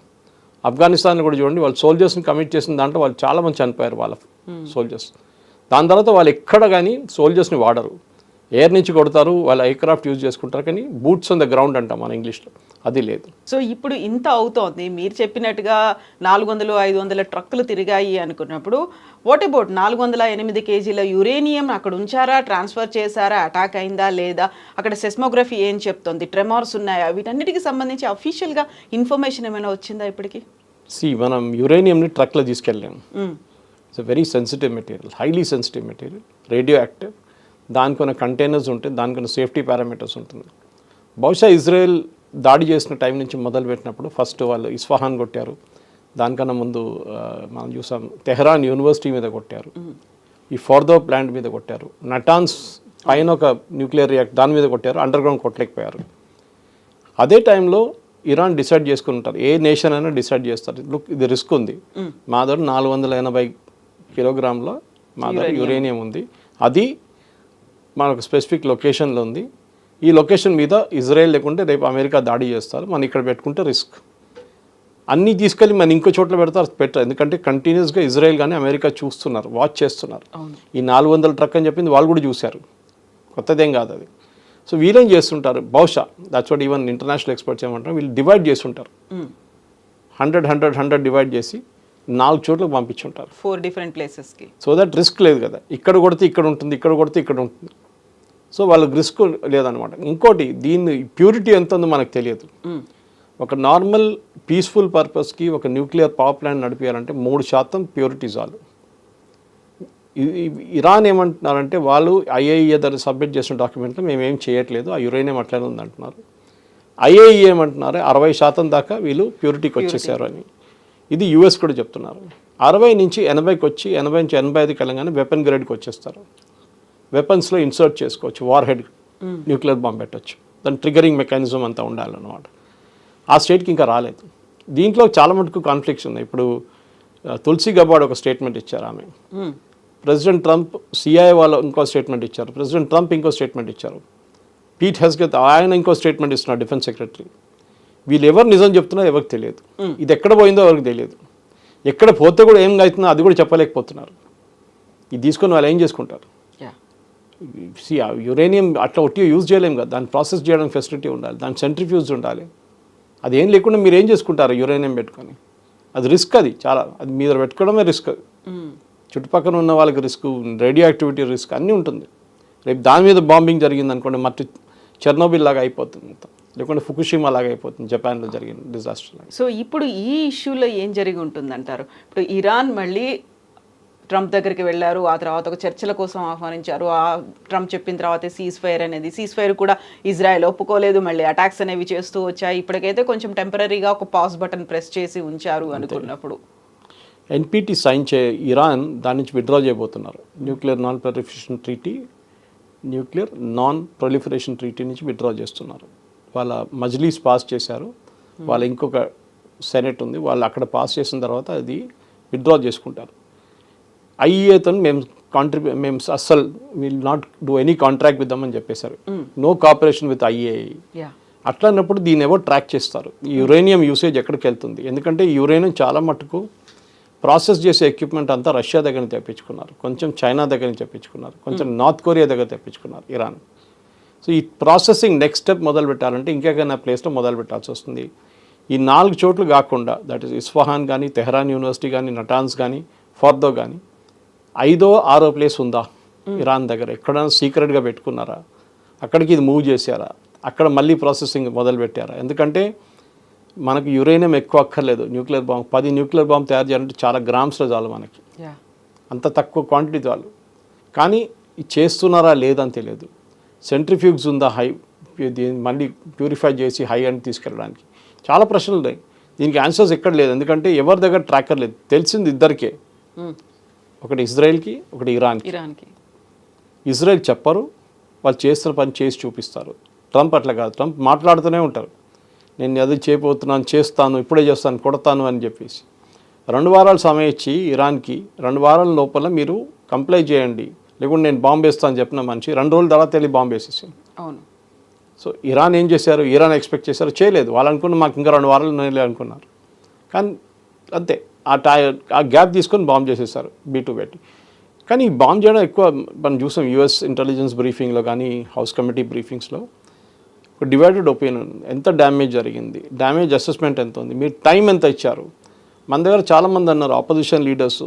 ఆఫ్ఘనిస్తాన్ కూడా చూడండి, వాళ్ళు సోల్జర్స్ని కమిట్ చేసిన దాంట్లో వాళ్ళు చాలామంది చనిపోయారు వాళ్ళ సోల్జర్స్. దాని తర్వాత వాళ్ళు ఎక్కడ కానీ సోల్జర్స్ని వాడరు, ఎయిర్ నుంచి కొడతారు, వాళ్ళ ఎయిర్క్రాఫ్ట్ యూజ్ చేసుకుంటారు, కానీ బూట్స్ ఆన్ ద గ్రౌండ్ అంటాం మన ఇంగ్లీష్లో, అది లేదు. సో ఇప్పుడు ఇంత అవుతోంది, మీరు చెప్పినట్టుగా 400-500 ట్రక్కులు తిరిగాయి అనుకున్నప్పుడు వాట్ అబౌట్ 408 కేజీల యురేనియం అక్కడ ఉంచారా, ట్రాన్స్ఫర్ చేశారా, అటాక్ అయిందా లేదా, అక్కడ సెస్మోగ్రఫీ ఏం చెప్తోంది, ట్రెమార్స్ ఉన్నాయా, వీటన్నిటికి సంబంధించి అఫీషియల్గా ఇన్ఫర్మేషన్ ఏమైనా వచ్చిందా ఇప్పటికి? మనం యురేనియంని ట్రక్లో తీసుకెళ్ళాము. It's very sensitive material, highly sensitive material, radioactive. దానికి ఉన్న కంటైనర్స్ ఉంటాయి, దానికి ఉన్న సేఫ్టీ పారామీటర్స్ ఉంటుంది. బహుశా ఇజ్రాయెల్ దాడి చేసిన టైం నుంచి మొదలుపెట్టినప్పుడు ఫస్ట్ వాళ్ళు ఇస్ఫహాన్ కొట్టారు, దానికన్నా ముందు మనం చూసాం తెహరాన్ యూనివర్సిటీ మీద కొట్టారు, ఈ ఫోర్దో ప్లాంట్ మీద కొట్టారు, నటాన్స్ పైన ఒక న్యూక్లియర్ రియాక్టర్ దాని మీద కొట్టారు, అండర్ గ్రౌండ్ కొట్టలేకపోయారు. అదే టైంలో ఇరాన్ డిసైడ్ చేసుకుని ఉంటారు, ఏ నేషన్ అయినా డిసైడ్ చేస్తారు, లుక్ ఇది రిస్క్ ఉంది, మా దగ్గర 480 కిలోగ్రాముల మా దగ్గర యురేనియం ఉంది, అది మనకు స్పెసిఫిక్ లొకేషన్లో ఉంది, ఈ లొకేషన్ మీద ఇజ్రాయెల్ లేకుంటే రేపు అమెరికా దాడి చేస్తారు, మనం ఇక్కడ పెట్టుకుంటే రిస్క్, అన్నీ తీసుకెళ్ళి మనం ఇంకో చోట్ల పెట్టారు. ఎందుకంటే కంటిన్యూస్గా ఇజ్రాయెల్ కానీ అమెరికా చూస్తున్నారు, వాచ్ చేస్తున్నారు. ఈ 400 ట్రక్ అని చెప్పింది వాళ్ళు కూడా చూశారు, కొత్తదేం కాదు అది. సో వీళ్ళేం చేస్తుంటారు, బహుశా that's what even international experts ఏమంటారు, వీళ్ళు డివైడ్ చేస్తుంటారు, 100 డివైడ్ చేసి 4 చోట్లకు పంపించుంటారు, 4 different ప్లేసెస్కి. సో దట్ రిస్క్ లేదు కదా, ఇక్కడ కొడితే ఇక్కడ ఉంటుంది, ఇక్కడ కొడితే ఇక్కడ ఉంటుంది, సో వాళ్ళకి రిస్క్ లేదనమాట. ఇంకోటి దీన్ని ప్యూరిటీ ఎంత ఉందో మనకు తెలియదు. ఒక నార్మల్ పీస్ఫుల్ పర్పస్కి ఒక న్యూక్లియర్ పవర్ ప్లాంట్ నడిపించాలంటే 3% ప్యూరిటీ చాలు. ఇరాన్ ఏమంటున్నారంటే వాళ్ళు ఐఏఈఏ దగ్గర సబ్మిట్ చేసిన డాక్యుమెంట్లో మేమేం చేయట్లేదు, ఆ యురేనియం అట్లనే ఉందంటున్నారు. ఐఏఈఏ ఏమంటున్నారు 60% దాకా వీళ్ళు ప్యూరిటీకి వచ్చేసారు అని. ఇది యూఎస్ కూడా చెప్తున్నారు. 60 నుంచి 80కి వచ్చి 80 నుంచి 85 కలంగానే వెపన్ గ్రేడ్కి వచ్చేస్తారు. వెపన్స్లో ఇన్సర్ట్ చేసుకోవచ్చు, వార్ హెడ్ న్యూక్లియర్ బాంబ్ పెట్టవచ్చు, దాని ట్రిగరింగ్ మెకానిజం అంతా ఉండాలన్నమాట. ఆ స్టేట్కి ఇంకా రాలేదు. దీంట్లో చాలా మటుకు కాన్ఫ్లిక్ట్స్ ఉన్నాయి. ఇప్పుడు తులసి గబాడ్ ఒక స్టేట్మెంట్ ఇచ్చారు ఆమె, ప్రెసిడెంట్ ట్రంప్ సిఐఏ వాళ్ళు ఇంకో స్టేట్మెంట్ ఇచ్చారు, ప్రెసిడెంట్ ట్రంప్ ఇంకో స్టేట్మెంట్ ఇచ్చారు, పీట్ హెస్గెత్ ఆయన ఇంకో స్టేట్మెంట్ ఇస్తున్నారు, డిఫెన్స్ సెక్రటరీ. వీళ్ళు ఎవరు నిజం చెప్తున్నారో ఎవరికి తెలియదు, ఇది ఎక్కడ పోయిందో ఎవరికి తెలియదు, ఎక్కడ పోతే కూడా ఏం అవుతుందో అది కూడా చెప్పలేకపోతున్నారు. ఇది తీసుకొని వాళ్ళు ఏం చేసుకుంటారు? యురేనియం అట్లా ఒట్టి యూజ్ చేయలేము కదా, దాన్ని ప్రాసెస్ చేయడానికి ఫెసిలిటీ ఉండాలి, దాని సెంట్రిఫ్యూజ్ ఉండాలి. అది ఏం లేకుండా మీరు ఏం చేసుకుంటారు యురేనియం పెట్టుకొని? అది రిస్క్, అది చాలా, అది మీద పెట్టుకోవడమే రిస్క్. చుట్టుపక్కల ఉన్న వాళ్ళకి రిస్క్, రేడియో యాక్టివిటీ రిస్క్ అన్నీ ఉంటుంది. రేపు దాని మీద బాంబింగ్ జరిగింది అనుకోండి, మట్టి చెర్నోబిల్ లాగా అయిపోతుంది మొత్తం, లేకుంటే ఫుకుషిమా లాగా అయిపోతుంది, జపాన్లో జరిగిన డిజాస్టర్ లాగా. సో ఇప్పుడు ఈ ఇష్యూలో ఏం జరిగి ఉంటుంది అంటారు? ఇప్పుడు ఇరాన్ మళ్ళీ ట్రంప్ దగ్గరికి వెళ్ళారు, ఆ తర్వాత ఒక చర్చల కోసం ఆహ్వానించారు, ఆ ట్రంప్ చెప్పిన తర్వాత సీజ్ ఫైర్ అనేది, సీజ్ ఫైర్ కూడా ఇజ్రాయెల్ ఒప్పుకోలేదు, మళ్ళీ అటాక్స్ అనేవి చేస్తూ వచ్చాయి. ఇప్పటికైతే కొంచెం టెంపరీగా ఒక పాజ్ బటన్ ప్రెస్ చేసి ఉంచారు అనుకున్నప్పుడు ఎన్పిటి సైన్ ఇరాన్ దాని నుంచి విత్డ్రా చేయబోతున్నారు. న్యూక్లియర్ నాన్ ప్రొలిఫరేషన్ ట్రీటీ నుంచి విత్డ్రా చేస్తున్నారు. వాళ్ళ మజ్లీస్ పాస్ చేశారు, వాళ్ళ ఇంకొక సెనెట్ ఉంది, వాళ్ళు అక్కడ పాస్ చేసిన తర్వాత అది విత్డ్రా చేసుకుంటారు. ఐఏతో మేము అస్సలు will not do any contract with them అని చెప్పేశారు, నో కోఆపరేషన్ విత్ ఐఏఐ. అట్లా అన్నప్పుడు దీన్ని ఎవరు ట్రాక్ చేస్తారు, ఈ యురేనియం యూసేజ్ ఎక్కడికి వెళ్తుంది? ఎందుకంటే ఈ యురేనియం చాలా మటుకు ప్రాసెస్ చేసే ఎక్విప్మెంట్ అంతా రష్యా దగ్గర తెప్పించుకున్నారు, కొంచెం చైనా దగ్గర నుంచి తెప్పించుకున్నారు, కొంచెం నార్త్ కొరియా దగ్గర తెప్పించుకున్నారు ఇరాన్. సో ఈ ప్రాసెసింగ్ నెక్స్ట్ స్టెప్ మొదలు పెట్టాలంటే ఇంకెక్కడైనా ప్లేస్లో మొదలు పెట్టాల్సి వస్తుంది. ఈ 4 చోట్లు కాకుండా, దట్ ఈస్ ఇస్ఫహాన్ కానీ, తెహరాన్ యూనివర్సిటీ కానీ, నటాన్స్ కానీ, ఫోర్దో కానీ, 5వ 6వ ప్లేస్ ఉందా ఇరాన్ దగ్గర? ఎక్కడైనా సీక్రెట్గా పెట్టుకున్నారా? అక్కడికి ఇది మూవ్ చేశారా? అక్కడ మళ్ళీ ప్రాసెసింగ్ మొదలు పెట్టారా? ఎందుకంటే మనకు యురేనియం ఎక్కువ అక్కర్లేదు, న్యూక్లియర్ బాంబ్ 10 న్యూక్లియర్ బాంబ్ తయారు చేయాలంటే చాలా గ్రామ్స్లో చాలు మనకి, అంత తక్కువ క్వాంటిటీ చాలు. కానీ ఇది చేస్తున్నారా లేదని తెలియదు. సెంట్రిఫ్యూగ్స్ ఉందా హై, మళ్ళీ ప్యూరిఫై చేసి హై అని తీసుకెళ్ళడానికి? చాలా ప్రశ్నలు ఉన్నాయి. దీనికి ఆన్సర్స్ ఎక్కడ లేదు, ఎందుకంటే ఎవరి దగ్గర ట్రాకర్ లేదు. తెలిసింది ఇద్దరికే, ఒకటి ఇజ్రాయెల్కి, ఒకటి ఇరాన్కి. ఇజ్రాయెల్ చెప్పరు, వాళ్ళు చేస్తున్న పని చేసి చూపిస్తారు. ట్రంప్ అట్లా కాదు, ట్రంప్ మాట్లాడుతూనే ఉంటారు, నేను అది చేయబోతున్నాను, చేస్తాను, ఇప్పుడే చేస్తాను, కొడతాను అని చెప్పేసి. 2 వారాలు సమయం ఇచ్చి ఇరాన్కి 2 వారాల లోపల మీరు కంప్లై చేయండి, లేకుంటే నేను బాంబు వేస్తాను అని చెప్పిన మనిషి 2 రోజుల తర్వాత వెళ్ళి బాంబు వేసేసింది. అవును. సో ఇరాన్ ఏం చేశారు? ఇరాన్ ఎక్స్పెక్ట్ చేశారు, చేయలేదు. వాళ్ళు అనుకున్న మాకు ఇంకా 2 వారాలు నెలలే అనుకున్నారు, కానీ అంతే ఆ గ్యాప్ తీసుకొని బాంబు చేసేసారు B2 పెట్టి. కానీ ఈ బాంబు చేయడం ఎక్కువ మనం చూసాం యుఎస్ ఇంటెలిజెన్స్ బ్రీఫింగ్లో కానీ, హౌస్ కమిటీ బ్రీఫింగ్స్లో డివైడెడ్ ఒపీనియన్. ఎంత డ్యామేజ్ జరిగింది, డ్యామేజ్ అసెస్మెంట్ ఎంత ఉంది, మీరు టైం ఎంత ఇచ్చారు? మన దగ్గర చాలామంది అన్నారు ఆపోజిషన్ లీడర్స్,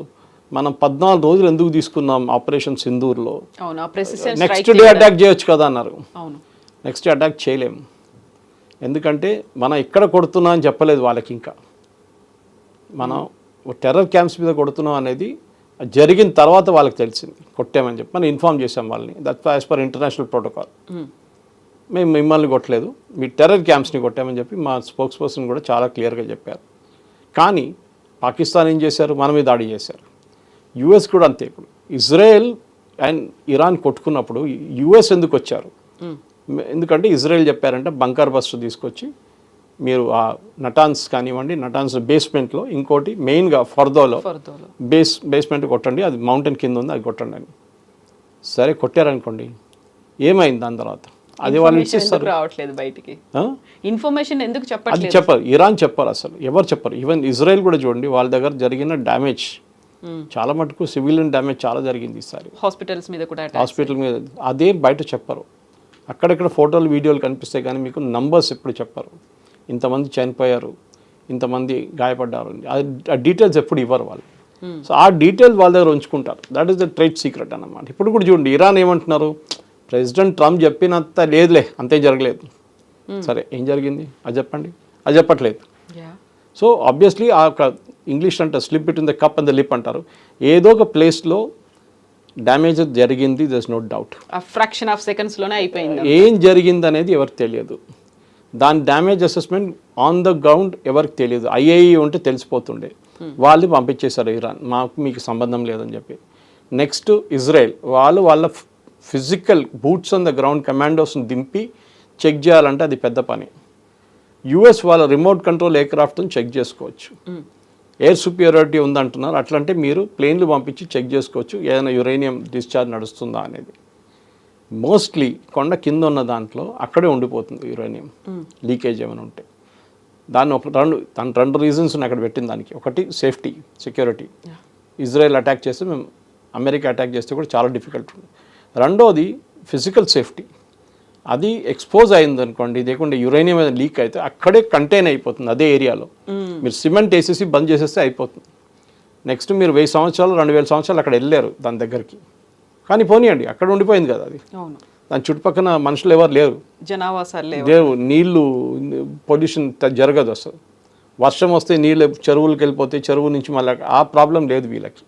మనం 14 రోజులు ఎందుకు తీసుకున్నాం ఆపరేషన్ సింధూర్లో, నెక్స్ట్ డే అటాక్ చేయొచ్చు కదా అన్నారు. నెక్స్ట్ డే అటాక్ చేయలేము, ఎందుకంటే మనం ఎక్కడ కొడుతున్నాం అని చెప్పలేదు వాళ్ళకి. ఇంకా మనం టెర్రర్ క్యాంప్స్ మీద కొడుతున్నాం అనేది జరిగిన తర్వాత వాళ్ళకి తెలిసింది, కొట్టామని చెప్పి మనం ఇన్ఫార్మ్ చేసాం వాళ్ళని. That as per international protocol. మేము మిమ్మల్ని కొట్టలేదు, మీ టెర్రర్ క్యాంప్స్ని కొట్టామని చెప్పి మా స్పోక్స్ పర్సన్ కూడా చాలా క్లియర్గా చెప్పారు. కానీ పాకిస్తాన్ ఏం చేశారు, మన మీద దాడి చేశారు. యుఎస్ కూడా అంతే. ఇప్పుడు ఇజ్రాయెల్ అండ్ ఇరాన్ కొట్టుకున్నప్పుడు యుఎస్ ఎందుకు వచ్చారు? ఎందుకంటే ఇజ్రాయెల్ చెప్పారంటే బంకర్ బస్టర్ తీసుకొచ్చి మీరు ఆ నటాన్స్ కానివ్వండి, నటాన్స్ బేస్మెంట్లో ఇంకోటి మెయిన్గా ఫర్దోలో బేస్మెంట్ కొట్టండి, అది మౌంటైన్ కింద ఉంది, అది కొట్టండి అని. సరే కొట్టారనుకోండి, ఏమైంది దాని తర్వాత? అది వాళ్ళు ఇచ్చేస్తారు, రావట్లేదు బయటికి ఇన్ఫర్మేషన్ ఎందుకు అది చెప్పట్లేదు? చెప్పరు, ఇరాన్ చెప్పరు, అసలు ఎవరు చెప్పరు. ఈవెన్ ఇజ్రాయెల్ కూడా చూడండి, వాళ్ళ దగ్గర జరిగిన డ్యామేజ్ చాలా మటుకు సివిలియన్ డ్యామేజ్ చాలా జరిగింది ఈసారి. హాస్పిటల్స్ మీద కూడా హాస్పిటల్ మీద అదే బయట చెప్పరు. అక్కడక్కడ ఫోటోలు వీడియోలు కనిపిస్తాయి కానీ మీకు నంబర్స్ ఎప్పుడు చెప్పరు. ఇంతమంది చనిపోయారు, ఇంతమంది గాయపడ్డారు, ఆ డీటెయిల్స్ ఎప్పుడు ఇవ్వరు వాళ్ళు. సో ఆ డీటెయిల్స్ వాళ్ళ దగ్గర ఉంచుకుంటారు. That is the trade secret అన్నమాట. ఇప్పుడు కూడా చూడండి, ఇరాన్ ఏమంటున్నారు, ప్రెసిడెంట్ ట్రంప్ చెప్పినంత లేదులే, అంతే జరగలేదు. సరే ఏం జరిగింది అది చెప్పండి, అది చెప్పట్లేదు. సో ఆబ్వియస్లీ ఆ ఒక ఇంగ్లీష్ అంటే slip between the cup and the lip అంటారు. ఏదో ఒక ప్లేస్లో డ్యామేజ్ జరిగింది, దర్ ఇస్ నో డౌట్. ఆ ఫ్రాక్షన్ ఆఫ్ సెకండ్స్లోనే అయిపోయింది. ఏం జరిగింది అనేది ఎవరికి తెలియదు. దాని damage assessment on the ground ఎవరికి తెలియదు. ఐఏఈ ఉంటే తెలిసిపోతుండే, వాళ్ళు పంపించేశారు ఇరాన్, మీకు సంబంధం లేదని చెప్పి. నెక్స్ట్ ఇజ్రాయెల్, వాళ్ళ physical boots on the ground కమాండోస్ని దింపి చెక్ చేయాలంటే అది పెద్ద పని. యుఎస్ వాళ్ళ రిమోట్ కంట్రోల్ ఎయిర్క్రాఫ్ట్తో చెక్ చేసుకోవచ్చు. ఎయిర్ సుపీరియారిటీ ఉందంటున్నారు, అట్లంటే మీరు ప్లేన్లు పంపించి చెక్ చేసుకోవచ్చు ఏదైనా యురేనియం డిశ్చార్జ్ నడుస్తుందా అనేది. మోస్ట్లీ కొండ కింద ఉన్న దాంట్లో అక్కడే ఉండిపోతుంది యురేనియం లీకేజ్ ఏమైనా ఉంటే. దాని రెండు రీజన్స్ అక్కడ పెట్టిన దానికి. ఒకటి సేఫ్టీ, సెక్యూరిటీ. ఇజ్రాయెల్ అటాక్ చేస్తే మేము అమెరికా అటాక్ చేస్తే కూడా చాలా డిఫికల్ట్ ఉంది. రెండోది ఫిజికల్ సేఫ్టీ. అది ఎక్స్పోజ్ అయింది అనుకోండి, లేకుంటే యురేనియం మీద లీక్ అయితే అక్కడే కంటైన్ అయిపోతుంది అదే ఏరియాలో. మీరు సిమెంట్ వేసేసి బంద్ చేసేస్తే అయిపోతుంది. నెక్స్ట్ మీరు 1000 సంవత్సరాలు 2000 సంవత్సరాలు అక్కడ వెళ్ళారు దాని దగ్గరికి, కానీ పోనీయండి అక్కడ ఉండిపోయింది కదా అది. దాని చుట్టుపక్కల మనుషులు ఎవరు లేరు, జనావాసాలు లేవు, నీళ్లు పొల్యూషన్ జరగదు అసలు. వర్షం వస్తే నీళ్ళు చెరువులకు వెళ్ళిపోతే చెరువు నుంచి మళ్ళీ ఆ ప్రాబ్లం లేదు వీళ్ళకి.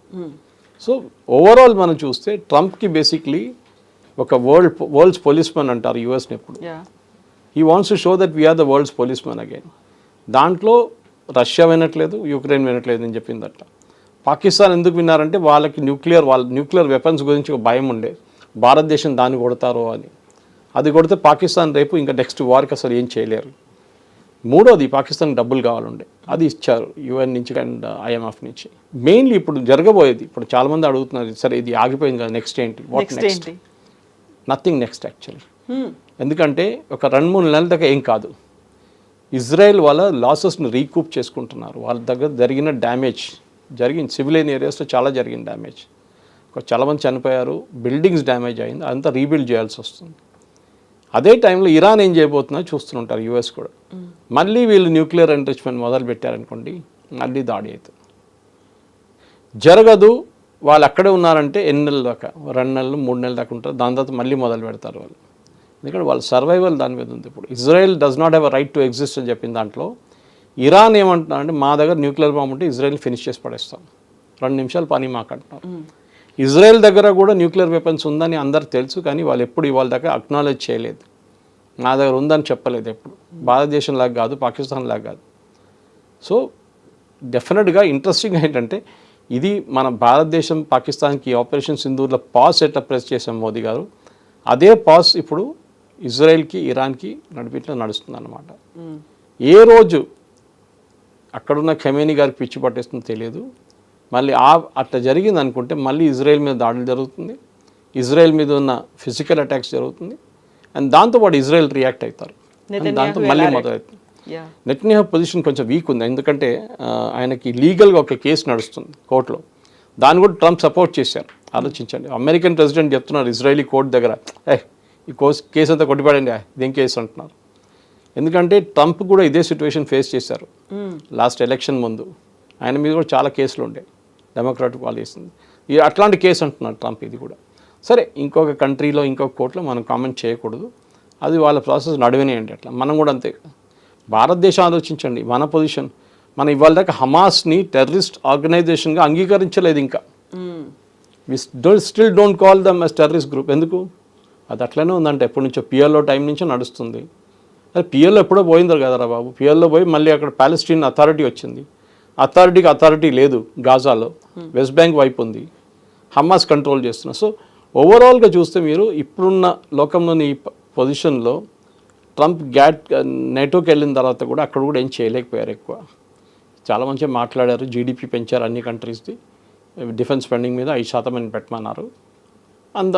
సో ఓవరాల్ మనం చూస్తే ట్రంప్కి బేసిక్లీ ఒక వరల్డ్స్ పోలీస్మెన్ అంటారు యుఎస్ని ఎప్పుడు. He wants to show that we're the world's policemen again. దాంట్లో రష్యా వినట్లేదు, యుక్రెయిన్ వినట్లేదు అని చెప్పిందట. పాకిస్తాన్ ఎందుకు విన్నారంటే వాళ్ళ న్యూక్లియర్ వెపన్స్ గురించి ఒక భయం ఉండే, భారతదేశం దాన్ని కొడతారో అని. అది కొడితే పాకిస్తాన్ రేపు ఇంకా నెక్స్ట్ వార్కి అసలు ఏం చేయలేరు. మూడోది పాకిస్తాన్కి డబ్బులు కావాలండే, అది ఇచ్చారు యుఎన్ నుంచి అండ్ ఐఎంఎఫ్ నుంచి. మెయిన్లీ ఇప్పుడు జరగబోయేది, ఇప్పుడు చాలామంది అడుగుతున్నారు, సరే ఇది ఆగిపోయింది కదా, నెక్స్ట్ ఏంటి, what next? Nothing next actually. ఎందుకంటే ఒక 2-3 నెలల దాకా ఏం కాదు. ఇజ్రాయెల్ వాళ్ళ లాసెస్ని రీకూప్ చేసుకుంటున్నారు. వాళ్ళ దగ్గర జరిగిన డ్యామేజ్ జరిగింది, సివిలియన్ ఏరియాస్లో చాలా జరిగింది డ్యామేజ్. చాలామంది చనిపోయారు, బిల్డింగ్స్ డ్యామేజ్ అయింది, అదంతా రీబిల్డ్ చేయాల్సి వస్తుంది. అదే టైంలో ఇరాన్ ఏం చేయబోతుందో చూస్తుంటారు యుఎస్ కూడా. మళ్ళీ వీళ్ళు న్యూక్లియర్ ఎంట్రిచ్మెంట్ మొదలు పెట్టారనుకోండి, మళ్ళీ దాడి అవుతుంది. జరగదు, వాళ్ళు అక్కడే ఉన్నారంటే ఎన్ని నెలల దాకా, 2 నెలలు 3 నెలల దాకా ఉంటారు. దాని తర్వాత మళ్ళీ మొదలు పెడతారు వాళ్ళు. ఎందుకంటే వాళ్ళ సర్వైవల్ దాని మీద ఉంది. ఇప్పుడు Israel does not have a right to exist అని చెప్పిన దాంట్లో ఇరాన్ ఏమంటున్నా అంటే మా దగ్గర న్యూక్లియర్ బాంబు ఉంటే ఇజ్రాయెల్ ఫినిష్ చేసి పడేస్తాం, 2 నిమిషాలు పని మాకు అంటున్నారు. ఇజ్రాయెల్ దగ్గర కూడా న్యూక్లియర్ వెపన్స్ ఉందని అందరికి తెలుసు, కానీ వాళ్ళు ఎప్పుడు ఇవాళ దగ్గర అక్నాలెడ్జ్ చేయలేదు. నా దగ్గర ఉందని చెప్పలేదు ఎప్పుడు. భారతదేశం లాగా కాదు, పాకిస్తాన్ లాగా కాదు. సో డెఫినెట్గా ఇంట్రెస్టింగ్ ఏంటంటే ఇది మన భారతదేశం పాకిస్తాన్కి ఆపరేషన్ సింధూర్లో పాస్ ఎట్లా ప్రెస్ చేసాం మోదీ గారు, అదే పాస్ ఇప్పుడు ఇజ్రాయెల్కి ఇరాన్కి నడిపిట్లో నడుస్తుంది అన్నమాట. ఏ రోజు అక్కడున్న ఖమేనీ గారికి పిచ్చి పట్టేస్తుందో తెలియదు. మళ్ళీ అట్లా జరిగింది అనుకుంటే మళ్ళీ ఇజ్రాయెల్ మీద దాడులు జరుగుతుంది, ఇజ్రాయెల్ మీద ఉన్న ఫిజికల్ అటాక్స్ జరుగుతుంది, అండ్ దాంతోపాటు ఇజ్రాయెల్ రియాక్ట్ అవుతారు, దాంతో మళ్ళీ మొదలవుతుంది. నెతన్యాహు పొజిషన్ కొంచెం వీక్ ఉంది, ఎందుకంటే ఆయనకి లీగల్గా ఒక కేసు నడుస్తుంది కోర్టులో, దాన్ని కూడా ట్రంప్ సపోర్ట్ చేశారు. ఆలోచించండి, అమెరికన్ ప్రెసిడెంట్ చెప్తున్నారు ఇజ్రాయలీ కోర్టు దగ్గర, ఈ కేసు అంతా కొట్టిపడండి, ఇదేం కేసు అంటున్నారు. ఎందుకంటే ట్రంప్ కూడా ఇదే సిచ్యువేషన్ ఫేస్ చేశారు లాస్ట్ ఎలక్షన్ ముందు. ఆయన మీద కూడా చాలా కేసులు ఉండే, డెమోక్రాటిక్ వాళ్ళు వేసింది. అట్లాంటి కేసు అంటున్నారు ట్రంప్ ఇది కూడా. సరే, ఇంకొక కంట్రీలో ఇంకొక కోర్టులో మనం కామెంట్ చేయకూడదు, అది వాళ్ళ ప్రాసెస్ నడివినాయండి. అట్లా మనం కూడా అంతే. భారతదేశం ఆలోచించండి, మన పొజిషన్, మనం ఇవాళ దాకా హమాస్ని టెర్రరిస్ట్ ఆర్గనైజేషన్గా అంగీకరించలేదు ఇంకా. We still don't call them as terrorist group. ఎందుకు? అది అట్లనే ఉందంటే ఎప్పటి నుంచో పిఎల్ఓ టైం నుంచో నడుస్తుంది. అది పిఎల్ఓ ఎప్పుడో పోయిందో కదరా బాబు. పిఎల్ఓ పోయి మళ్ళీ అక్కడ పాలెస్టీన్ అథారిటీ వచ్చింది. అథారిటీ లేదు గాజాలో, వెస్ట్ బ్యాంక్ వైపు ఉంది, హమాస్ కంట్రోల్ చేస్తున్నారు. సో ఓవరాల్గా చూస్తే మీరు ఇప్పుడున్న లోకంలోని ఈ పొజిషన్లో ట్రంప్ నేటోకి వెళ్ళిన తర్వాత కూడా అక్కడ కూడా ఏం చేయలేకపోయారు ఎక్కువ. చాలా మంచిగా మాట్లాడారు, జీడిపి పెంచారు అన్ని కంట్రీస్ది, డిఫెన్స్ స్పెండింగ్ మీద 5% అని పెట్టమన్నారు.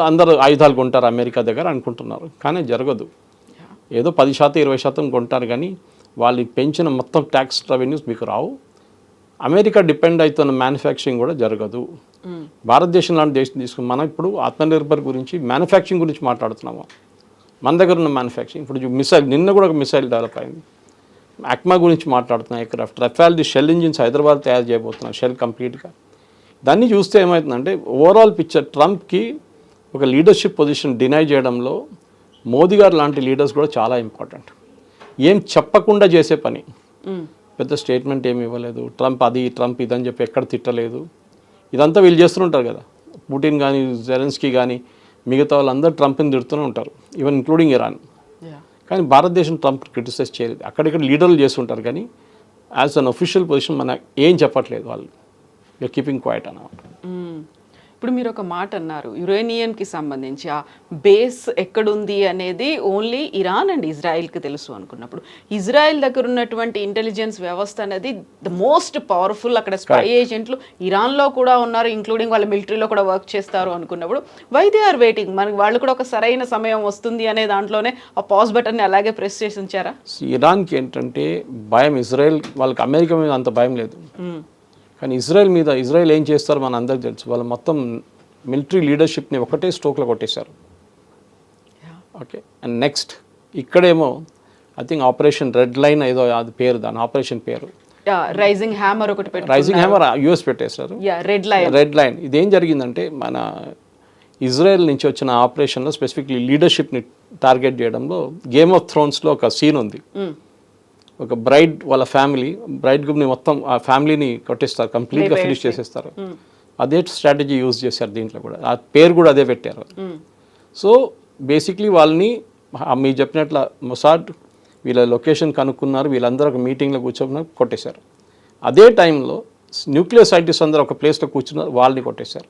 అందరూ ఆయుధాలు కొంటారు అమెరికా దగ్గర అనుకుంటున్నారు, కానీ జరగదు. ఏదో 10% 20% కొంటారు, కానీ వాళ్ళు పెంచిన మొత్తం ట్యాక్స్ రెవెన్యూస్ మీకు రావు. అమెరికా డిపెండ్ అవుతున్న మ్యానుఫ్యాక్చరింగ్ కూడా జరగదు. భారతదేశం లాంటి దేశం తీసుకుని మనం ఇప్పుడు ఆత్మనిర్భర్ గురించి మ్యానుఫ్యాక్చరింగ్ గురించి మాట్లాడుతున్నాము. మన దగ్గర ఉన్న మ్యానుఫ్యాక్చరింగ్ ఇప్పుడు మిసైల్, నిన్న కూడా ఒక మిసైల్ డెవలప్ అయింది. అక్మా గురించి మాట్లాడుతున్నాం, ఎయిర్క్రాఫ్ట్, రఫాల్ది షెల్ ఇంజిన్స్ హైదరాబాద్ తయారు చేయబోతున్నాం, షెల్ కంప్లీట్గా. దాన్ని చూస్తే ఏమవుతుందంటే ఓవరాల్ పిక్చర్ ట్రంప్కి ఒక లీడర్షిప్ పొజిషన్ డినై చేయడంలో మోదీ గారు లాంటి లీడర్స్ కూడా చాలా ఇంపార్టెంట్. ఏం చెప్పకుండా చేసే పని, పెద్ద స్టేట్మెంట్ ఏమి ఇవ్వలేదు, ట్రంప్ ఇదని చెప్పి ఎక్కడ తిట్టలేదు. ఇదంతా వీళ్ళు చేస్తుంటారు కదా, పుటిన్ కానీ జెలెన్స్కీ కానీ మిగతా వాళ్ళందరూ ట్రంప్ని తిడుతూనే ఉంటారు, ఈవెన్ ఇంక్లూడింగ్ ఇరాన్. కానీ భారతదేశం ట్రంప్ క్రిటిసైజ్ చేయలేదు. అక్కడిక్కడ లీడర్లు చేస్తుంటారు, కానీ యాజ్ అన్ ఒఫిషియల్ పొజిషన్ మన ఏం చెప్పట్లేదు వాళ్ళు, యూఆర్ కీపింగ్ క్వైట్ అన్నమాట. ఇప్పుడు మీరు ఒక మాట అన్నారు, యురేనియంకి సంబంధించి ఆ బేస్ ఎక్కడుంది అనేది ఓన్లీ ఇరాన్ అండ్ ఇజ్రాయిల్కి తెలుసు అనుకున్నప్పుడు, ఇజ్రాయెల్ దగ్గర ఉన్నటువంటి ఇంటెలిజెన్స్ వ్యవస్థ అనేది ద మోస్ట్ పవర్ఫుల్. అక్కడ స్పై ఏజెంట్లు ఇరాన్లో కూడా ఉన్నారు, ఇంక్లూడింగ్ వాళ్ళ మిలిటరీలో కూడా వర్క్ చేస్తారు అనుకున్నప్పుడు వై దే ఆర్ వెయిటింగ్? మనకి వాళ్ళు కూడా ఒక సరైన సమయం వస్తుంది అనే దాంట్లోనే ఆ పాజ్ బటన్ని అలాగే ప్రెస్ చేసి ఉంచారా? ఇరాన్కి ఏంటంటే భయం, ఇజ్రాయెల్ వాళ్ళకి అమెరికా మీద అంత భయం లేదు, కానీ ఇజ్రాయెల్ ఏం చేస్తారో మన అందరికి తెలుసు. వాళ్ళు మొత్తం మిలిటరీ లీడర్షిప్ని ఒకటే స్ట్రోక్లో కొట్టేశారు. ఓకే, అండ్ నెక్స్ట్ ఇక్కడేమో I think operation red line ఏదో అది పేరు, దాని ఆపరేషన్ పేరు రైజింగ్ హ్యామర్ ఒకటి, రైజింగ్ హ్యామర్ యూఎస్ పెట్టేశారు. రెడ్ లైన్ ఇదేం జరిగిందంటే మన ఇజ్రాయెల్ నుంచి వచ్చిన ఆపరేషన్లో స్పెసిఫిక్లీ లీడర్షిప్ని టార్గెట్ చేయడంలో గేమ్ ఆఫ్ థ్రోన్స్లో ఒక సీన్ ఉంది. ఒక బ్రైడ్ వాళ్ళ ఫ్యామిలీ, బ్రైడ్ గ్రూప్ని మొత్తం ఆ ఫ్యామిలీని కొట్టేస్తారు, కంప్లీట్గా ఫినిష్ చేసేస్తారు. అదే స్ట్రాటజీ యూజ్ చేశారు దీంట్లో కూడా, ఆ పేరు కూడా అదే పెట్టారు. సో బేసిక్లీ వాళ్ళని మీరు చెప్పినట్ల మొసాడ్ వీళ్ళ లొకేషన్ కనుక్కున్నారు, వీళ్ళందరూ ఒక మీటింగ్లో కూర్చోన్నారు, కొట్టేశారు. అదే టైంలో న్యూక్లియర్ సైంటిస్ట్ అందరూ ఒక ప్లేస్లో కూర్చున్నారు, వాళ్ళని కొట్టేశారు.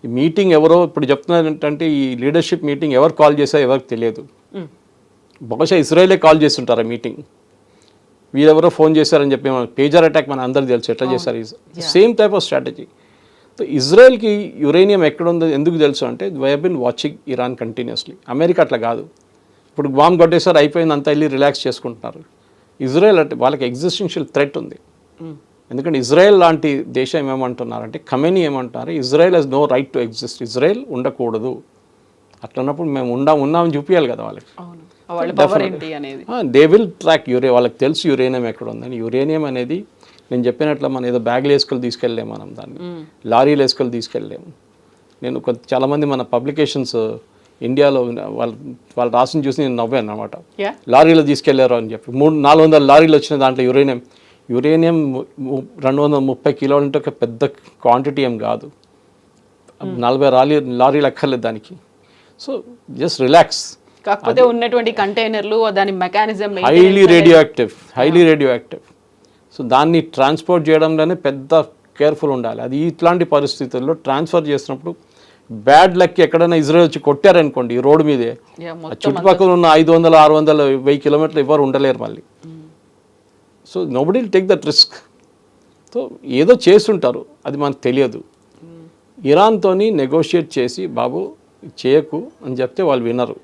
ఈ మీటింగ్ ఎవరో ఇప్పుడు చెప్తున్నారు ఏంటంటే ఈ లీడర్షిప్ మీటింగ్ ఎవరు కాల్ చేశారో ఎవరికి తెలియదు. బహుశా ఇజ్రాయెలే కాల్ చేస్తుంటారు ఆ మీటింగ్, వీరెవరో ఫోన్ చేశారని చెప్పి పేజర్ అటాక్ మన అందరికి తెలుసు ఎట్లా చేశారు. Same type of strategy. So ఇజ్రాయెల్కి యురేనియం ఎక్కడ ఉందో ఎందుకు తెలుసు అంటే we have been watching Iran continuously. America అట్లా కాదు, ఇప్పుడు బాంబ్ కొట్టేసారు అయిపోయింది అంతా వెళ్ళి రిలాక్స్ చేసుకుంటున్నారు. ఇజ్రాయెల్ అంటే వాళ్ళకి ఎగ్జిస్టెన్షియల్ థ్రెట్ ఉంది. ఎందుకంటే ఇజ్రాయెల్ లాంటి దేశం ఏమంటున్నారంటే, ఖమేనీ ఏమంటున్నారు, Israel he's no right to exist, Israel ఉండకూడదు. అట్లన్నప్పుడు మేము ఉన్నామని చూపించాలి కదా వాళ్ళకి. దే విల్ ట్రాక్ వాళ్ళకి తెలుసు యురేనియం ఎక్కడ ఉందని. యురేనియం అనేది నేను చెప్పినట్లు మనం ఏదో బ్యాగ్లు వేసుకొని తీసుకెళ్ళలేము, మనం దాన్ని లారీలు వేసుకొని తీసుకెళ్ళలేము. నేను చాలామంది మన పబ్లికేషన్స్ ఇండియాలో వాళ్ళు రాసిన చూసి నేను నవ్వాను అనమాట. లారీలో తీసుకెళ్లారు అని చెప్పి 400 లారీలు వచ్చిన దాంట్లో యురేనియం 230 కిలోలు అంటే ఒక పెద్ద క్వాంటిటీ ఏం కాదు, 40 లారీలు అక్కర్లేదు దానికి. So just relax. కాకపోతే ఉన్నటువంటి కంటైనర్లు దాని mechanism highly radio active. So దాన్ని ట్రాన్స్పోర్ట్ చేయడంలోనే పెద్ద కేర్ఫుల్ ఉండాలి. అది ఇట్లాంటి పరిస్థితుల్లో ట్రాన్స్ఫర్ చేసినప్పుడు బ్యాడ్ లక్ ఎక్కడైనా ఇజ్రాయెల్ వచ్చి కొట్టారనుకోండి ఈ రోడ్డు మీదే, చుట్టుపక్కల ఉన్న 500, 600, 1000 కిలోమీటర్లు ఎవరు ఉండలేరు మళ్ళీ. So nobody will take that risk. So ఏదో చేస్తుంటారు, అది మనకు తెలియదు. ఇరాన్తోని నెగోషియేట్ చేసి బాబు చేయకు అని చెప్తే వాళ్ళు వినరు.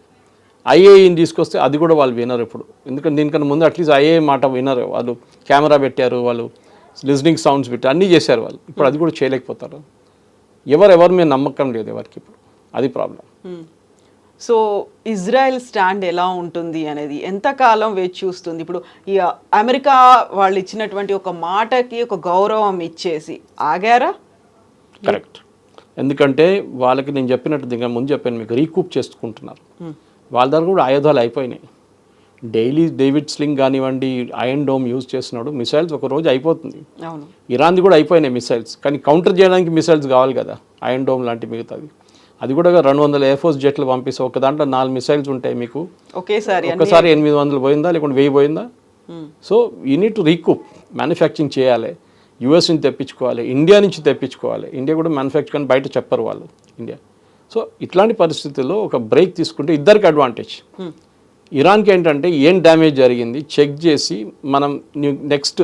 ఐఏఈని తీసుకొస్తే అది కూడా వాళ్ళు వినరు ఇప్పుడు, ఎందుకంటే దీనికన్నా ముందు అట్లీస్ట్ ఐఏఈ మాట వినరు. వాళ్ళు కెమెరా పెట్టారు, వాళ్ళు లిజనింగ్ సౌండ్స్ పెట్టారు, అన్నీ చేశారు వాళ్ళు. ఇప్పుడు అది కూడా చేయలేకపోతారు. ఎవరి మీద నమ్మకం లేదు ఎవరికి ఇప్పుడు, అది ప్రాబ్లం. సో ఇజ్రాయెల్ స్టాండ్ ఎలా ఉంటుంది అనేది ఎంతకాలం వేచి చూస్తుంది? ఇప్పుడు ఈ అమెరికా వాళ్ళు ఇచ్చినటువంటి ఒక మాటకి ఒక గౌరవం ఇచ్చేసి ఆగారా? కరెక్ట్. ఎందుకంటే వాళ్ళకి నేను చెప్పినట్టు ఇంకా ముందు చెప్పాను మీకు, రీకూప్ చేసుకుంటున్నారు. వాళ్ళ దగ్గర కూడా ఆయుధాలు అయిపోయినాయి. డైలీ డేవిడ్ స్లింగ్ కానివ్వండి, ఐరన్ డోమ్ యూజ్ చేస్తున్నాడు, మిసైల్స్ ఒక రోజు అయిపోతుంది. ఇరాన్ది కూడా అయిపోయినాయి మిసైల్స్, కానీ కౌంటర్ చేయడానికి మిసైల్స్ కావాలి కదా, ఐరన్ డోమ్ లాంటి మిగతాది. అది కూడా 200 ఎయిర్ ఫోర్స్ జెట్లు పంపిస్తే ఒక దాంట్లో 4 మిసైల్స్ ఉంటాయి మీకు, ఒకేసారి ఒక్కసారి 800 పోయిందా లేకుంటే 1000 పోయిందా? So you need to recoup, manufacturing చేయాలి, యూఎస్ నుంచి తెప్పించుకోవాలి, ఇండియా నుంచి తెప్పించుకోవాలి. ఇండియా కూడా మ్యానుఫ్యాక్చర్ కానీ బయట చెప్పరు వాళ్ళు ఇండియా. సో ఇట్లాంటి పరిస్థితుల్లో ఒక బ్రేక్ తీసుకుంటే ఇద్దరికి అడ్వాంటేజ్. ఇరాన్కి ఏంటంటే ఏం డ్యామేజ్ జరిగింది చెక్ చేసి మనం నెక్స్ట్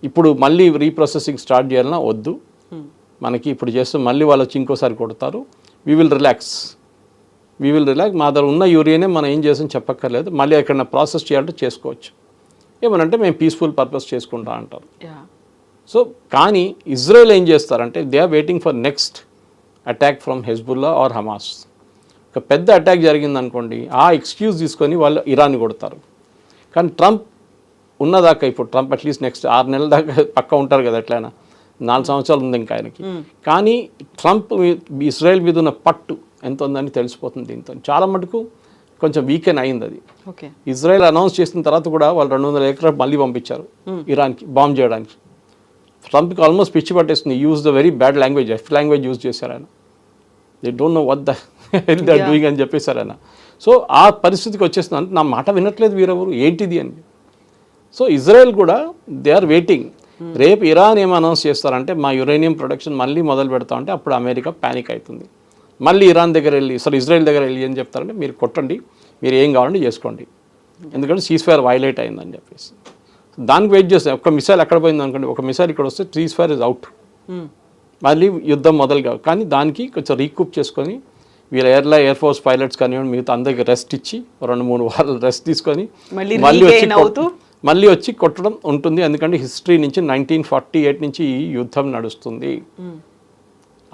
ఇప్పుడు మళ్ళీ రీప్రాసెసింగ్ స్టార్ట్ చేయాలన్నా వద్దు, మనకి ఇప్పుడు చేస్తే మళ్ళీ వాళ్ళు వచ్చి ఇంకోసారి కొడతారు, వీ విల్ రిలాక్స్. మా దగ్గర ఉన్న యూరియానే మనం ఏం చేసాం చెప్పక్కర్లేదు, మళ్ళీ ఎక్కడైనా ప్రాసెస్ చేయాలంటే చేసుకోవచ్చు, ఏమనంటే మేము పీస్ఫుల్ పర్పస్ చేసుకుంటా అంటారు. సో కానీ ఇజ్రాయెల్ ఏం చేస్తారంటే they are waiting for next attack from Hezbollah or Hamas. ఒక పెద్ద అటాక్ జరిగిందనుకోండి, ఆ ఎక్స్క్యూజ్ తీసుకొని వాళ్ళు ఇరాన్ని కొడతారు. కానీ ట్రంప్ ఉన్నదాకా, ఇప్పుడు ట్రంప్ అట్లీస్ట్ నెక్స్ట్ 6 నెలల దాకా పక్క ఉంటారు కదా, ఎట్లయినా 4 సంవత్సరాలు ఉంది ఇంకా ఆయనకి. కానీ ట్రంప్ ఇజ్రాయెల్ మీద ఉన్న పట్టు ఎంత ఉందని తెలిసిపోతుంది దీంతో. చాలా మటుకు కొంచెం వీకెన్ అయింది అది. ఇజ్రాయెల్ అనౌన్స్ చేసిన తర్వాత కూడా వాళ్ళు 200 ఎకరాలు మళ్ళీ పంపించారు ఇరాన్కి బాంబ్ చేయడానికి. ట్రంప్కి ఆల్మోస్ట్ పిచ్చి పట్టేస్తుంది, use the very bad language, language use చేశారు ఆయన. They don't know what the hell they are doing అని చెప్పేశారు ఆయన. సో ఆ పరిస్థితికి వచ్చేస్తుంది, అంటే నా మాట వినట్లేదు వీరెవరు ఏంటిది అని. సో ఇజ్రాయెల్ కూడా దే ఆర్ వెయిటింగ్, రేపు ఇరాన్ ఏం అనౌన్స్ చేస్తారంటే మా యురేనియం ప్రొడక్షన్ మళ్ళీ మొదలు పెడతా అంటే అప్పుడు అమెరికా ప్యానిక్ అవుతుంది. మళ్ళీ ఇరాన్ దగ్గర వెళ్ళి ఇజ్రాయెల్ దగ్గర వెళ్ళి ఏం చెప్తారంటే మీరు కొట్టండి, మీరు ఏం కావాలంటే చేసుకోండి, ఎందుకంటే సీజ్ ఫైర్ వైలేట్ అయిందని చెప్పేసి. దానికి వెయిట్ చేస్తాం. ఒక మిసైల్ ఎక్కడ పోయింది అనుకోండి, ఒక మిసైల్ ఇక్కడ వస్తే సీజ్ ఫైర్ ఇస్ అవుట్, మళ్ళీ యుద్ధం మొదలు కావు. కానీ దానికి కొంచెం రీకూప్ చేసుకొని వీళ్ళ ఎయిర్ ఫోర్స్ పైలట్స్ కానివ్వండి మిగతా అందరికి రెస్ట్ ఇచ్చి 2-3 వారాలు రెస్ట్ తీసుకొని మళ్ళీ వచ్చి కొట్టడం ఉంటుంది. ఎందుకంటే హిస్టరీ నుంచి 1948 నుంచి ఈ యుద్ధం నడుస్తుంది.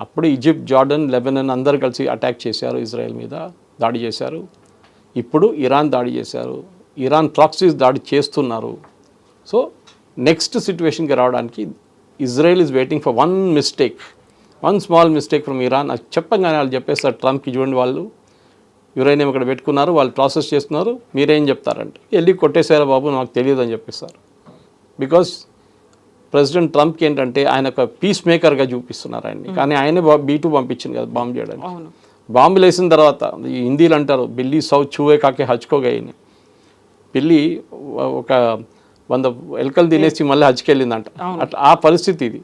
అప్పుడు ఈజిప్ట్, జార్డన్, లెబనాన్ అందరు కలిసి అటాక్ చేశారు, ఇజ్రాయెల్ మీద దాడి చేశారు. ఇప్పుడు ఇరాన్ దాడి చేశారు, ఇరాన్ ప్రాక్సీస్ దాడి చేస్తున్నారు. సో నెక్స్ట్ సిచ్యువేషన్కి రావడానికి Israel is waiting for one small mistake from Iran. అది చెప్పగానే వాళ్ళు చెప్పేస్తారు ట్రంప్కి, చూడండి వాళ్ళు యురేనియం ఇక్కడ పెట్టుకున్నారు, వాళ్ళు ప్రాసెస్ చేస్తున్నారు, మీరేం చెప్తారంటే వెళ్ళి కొట్టేశారా బాబు నాకు తెలియదు అని చెప్పేస్తారు. బికాస్ ప్రెసిడెంట్ ట్రంప్కి ఏంటంటే ఆయన ఒక పీస్ మేకర్గా చూపిస్తున్నారు ఆయన్ని. కానీ ఆయనే B2 పంపించింది కదా బాంబు చేయడానికి. బాంబులు వేసిన తర్వాత హిందీలు అంటారు బిల్లి సౌ చూవే కాకే హచ్కోగాయని, పిల్లి ఒక 100 ఎలకలు తినేసి మళ్ళీ హజ్కెళ్ళిందంట. అట్లా ఆ పరిస్థితి ఇది.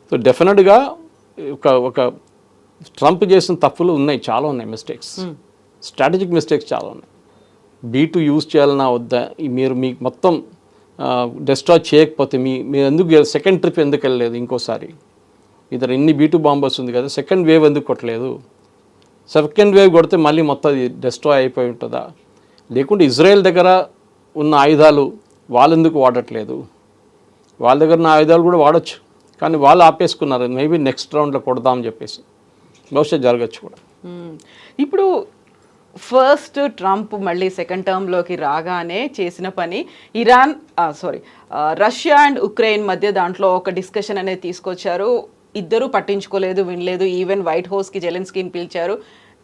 సో డెఫినెట్గా ఒక ట్రంప్ చేసిన తప్పులు ఉన్నాయి, చాలా ఉన్నాయి, మిస్టేక్స్, స్ట్రాటజిక్ మిస్టేక్స్ చాలా ఉన్నాయి. B2 యూజ్ చేయాలన్నా వద్దా, మీరు మీకు మొత్తం డిస్ట్రాయ్ చేయకపోతే మీరు ఎందుకు సెకండ్ ట్రిప్ ఎందుకు వెళ్ళలేదు, ఇంకోసారి ఇద్దరు ఇన్ని B2 బాంబర్స్ ఉంది కదా, సెకండ్ వేవ్ ఎందుకు కొట్టలేదు, సెకండ్ వేవ్ కొడితే మళ్ళీ మొత్తం అది డిస్ట్రాయ్ అయిపోయి ఉంటుందా, లేకుంటే ఇజ్రాయెల్ దగ్గర ఉన్న ఆయుధాలు వాళ్ళు ఎందుకు వాడట్లేదు, వాళ్ళ దగ్గర ఉన్న ఆయుధాలు కూడా వాడచ్చు కానీ వాళ్ళు ఆపేసుకున్నారు, మేబీ నెక్స్ట్ రౌండ్లో కొడదామని చెప్పేసి బహుశా జరగచ్చు కూడా. ఇప్పుడు ఫస్ట్ ట్రంప్ మళ్ళీ సెకండ్ టర్మ్లోకి రాగానే చేసిన పని రష్యా అండ్ ఉక్రెయిన్ మధ్య దాంట్లో ఒక డిస్కషన్ అనేది తీసుకొచ్చారు. ఇద్దరు పట్టించుకోలేదు, వినలేదు. ఈవెన్ వైట్ హౌస్కి జెలెన్స్కీని పిలిచారు,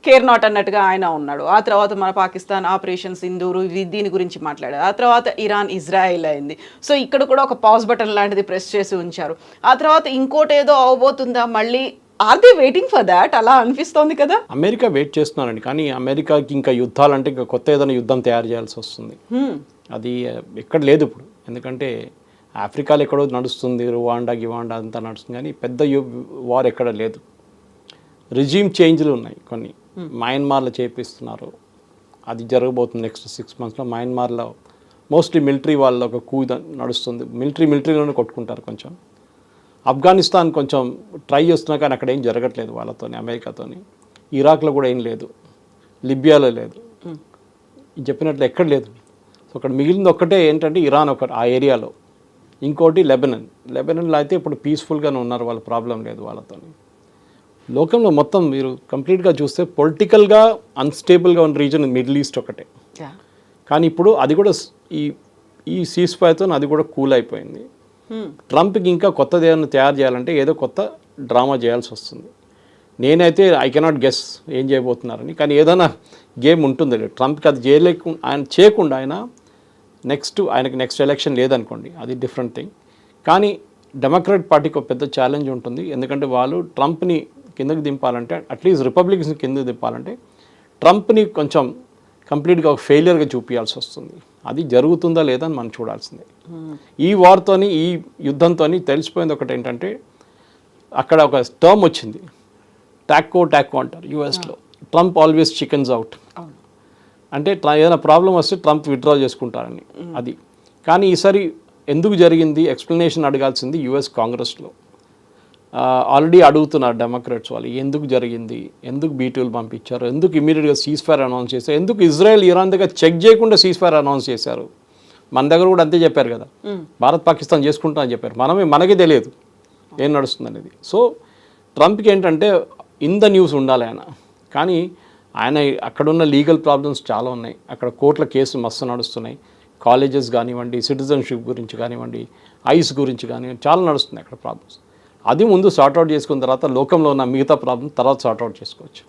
కేర్ నాట్ అన్నట్టుగా ఆయన ఉన్నాడు. ఆ తర్వాత మన పాకిస్తాన్ ఆపరేషన్ సింధూరు దీని గురించి మాట్లాడారు. ఆ తర్వాత ఇరాన్ ఇజ్రాయెల్ అయింది. సో ఇక్కడ కూడా ఒక పాజ్ బటన్ లాంటిది ప్రెస్ చేసి ఉంచారు. ఆ తర్వాత ఇంకోటి ఏదో అవబోతుందా మళ్ళీ, are they waiting for that? అలా అనిపిస్తోంది కదా. అమెరికా వెయిట్ చేస్తున్నారండి, కానీ అమెరికాకి ఇంకా యుద్ధాలంటే ఇంకా కొత్త ఏదైనా యుద్ధం తయారు చేయాల్సి వస్తుంది. అది ఎక్కడ లేదు ఇప్పుడు, ఎందుకంటే ఆఫ్రికాలో ఎక్కడో నడుస్తుంది, రువాండా గివాండా అంతా నడుస్తుంది, కానీ పెద్ద వార్ ఎక్కడ లేదు. రిజీమ్ చేంజ్లు ఉన్నాయి కొన్ని, మయన్మార్లో చేపిస్తున్నారు, అది జరగబోతుంది నెక్స్ట్ 6 monthsలో. మయన్మార్లో మోస్ట్లీ మిలిటరీ వాళ్ళ ఒక నడుస్తుంది, మిలిటరీలోనే కొట్టుకుంటారు కొంచెం. ఆఫ్ఘనిస్తాన్ కొంచెం ట్రై చేస్తున్నా కానీ అక్కడ ఏం జరగట్లేదు వాళ్ళతోని, అమెరికాతోని. ఇరాక్లో కూడా ఏం లేదు, లిబియాలో లేదు, చెప్పినట్లు ఎక్కడ లేదు. సో అక్కడ మిగిలింది ఒక్కటే ఏంటంటే ఇరాన్ ఒకటి ఆ ఏరియాలో, ఇంకోటి లెబనన్లో అయితే ఇప్పుడు పీస్ఫుల్గానే ఉన్నారు, వాళ్ళ ప్రాబ్లం లేదు వాళ్ళతోని. లోకంలో మొత్తం మీరు కంప్లీట్గా చూస్తే పొలిటికల్గా అన్స్టేబుల్గా ఉన్న రీజన్ మిడిల్ ఈస్ట్ ఒకటే. కానీ ఇప్పుడు అది కూడా ఈ సీజ్ ఫైర్తో అది కూడా కూల్ అయిపోయింది. ట్రంప్కి ఇంకా కొత్తది ఏమైనా తయారు చేయాలంటే ఏదో కొత్త డ్రామా చేయాల్సి వస్తుంది. నేనైతే ఐ కెనాట్ గెస్ ఏం చేయబోతున్నారని, కానీ ఏదైనా గేమ్ ఉంటుంది. ట్రంప్కి అది చేయకుండా ఆయనకి నెక్స్ట్ ఎలక్షన్ లేదనుకోండి, అది డిఫరెంట్ థింగ్. కానీ డెమోక్రాట్ పార్టీకి ఒక పెద్ద ఛాలెంజ్ ఉంటుంది, ఎందుకంటే వాళ్ళు ట్రంప్ని కిందకి దింపాలంటే, అట్లీస్ట్ రిపబ్లికన్స్ కిందకి దింపాలంటే ట్రంప్ని కొంచెం కంప్లీట్గా ఒక ఫెయిలియర్గా చూపించాల్సి వస్తుంది. అది జరుగుతుందా లేదా అని మనం చూడాల్సిందే. ఈ వార్తోని, ఈ యుద్ధంతో తెలిసిపోయింది ఒకటి ఏంటంటే, అక్కడ ఒక టర్మ్ వచ్చింది, టాకో అంటారు యూఎస్లో. ట్రంప్ ఆల్వేస్ చికెన్స్ అవుట్ అంటే ఏదైనా ప్రాబ్లం వస్తే ట్రంప్ విత్డ్రా చేసుకుంటారని. అది కానీ ఈసారి ఎందుకు జరిగింది ఎక్స్ప్లెనేషన్ అడగాల్సింది యుఎస్ కాంగ్రెస్లో. ఆల్రెడీ అడుగుతున్నారు డెమోక్రాట్స్ వాళ్ళు, ఎందుకు జరిగింది, ఎందుకు బీటీలు పంపించారు, ఎందుకు ఇమీడియట్గా సీజ్ ఫైర్ అనౌన్స్ చేశారు, ఎందుకు ఇజ్రాయెల్ ఇరాన్ దగ్గర చెక్ చేయకుండా సీజ్ ఫైర్ అనౌన్స్ చేశారు. మన దగ్గర కూడా అంతే చెప్పారు కదా, భారత్ పాకిస్తాన్ చేసుకుంటా అని చెప్పారు. మనకే తెలియదు ఏం నడుస్తుంది అనేది. సో ట్రంప్కి ఏంటంటే ఇన్ ద న్యూస్ ఉండాలి ఆయన. కానీ ఆయన అక్కడున్న లీగల్ ప్రాబ్లమ్స్ చాలా ఉన్నాయి. అక్కడ కోర్టుల కేసులు మస్తు నడుస్తున్నాయి. కాలేజెస్ కానివ్వండి, సిటిజన్షిప్ గురించి కానివ్వండి, ఐస్ గురించి కానివ్వండి, చాలా నడుస్తున్నాయి అక్కడ ప్రాబ్లమ్స్. అది ముందు సార్ట్అవుట్ చేసుకున్న తర్వాత లోకంలో ఉన్న మిగతా ప్రాబ్లమ్ తర్వాత సార్ట్అవుట్ చేసుకోవచ్చు.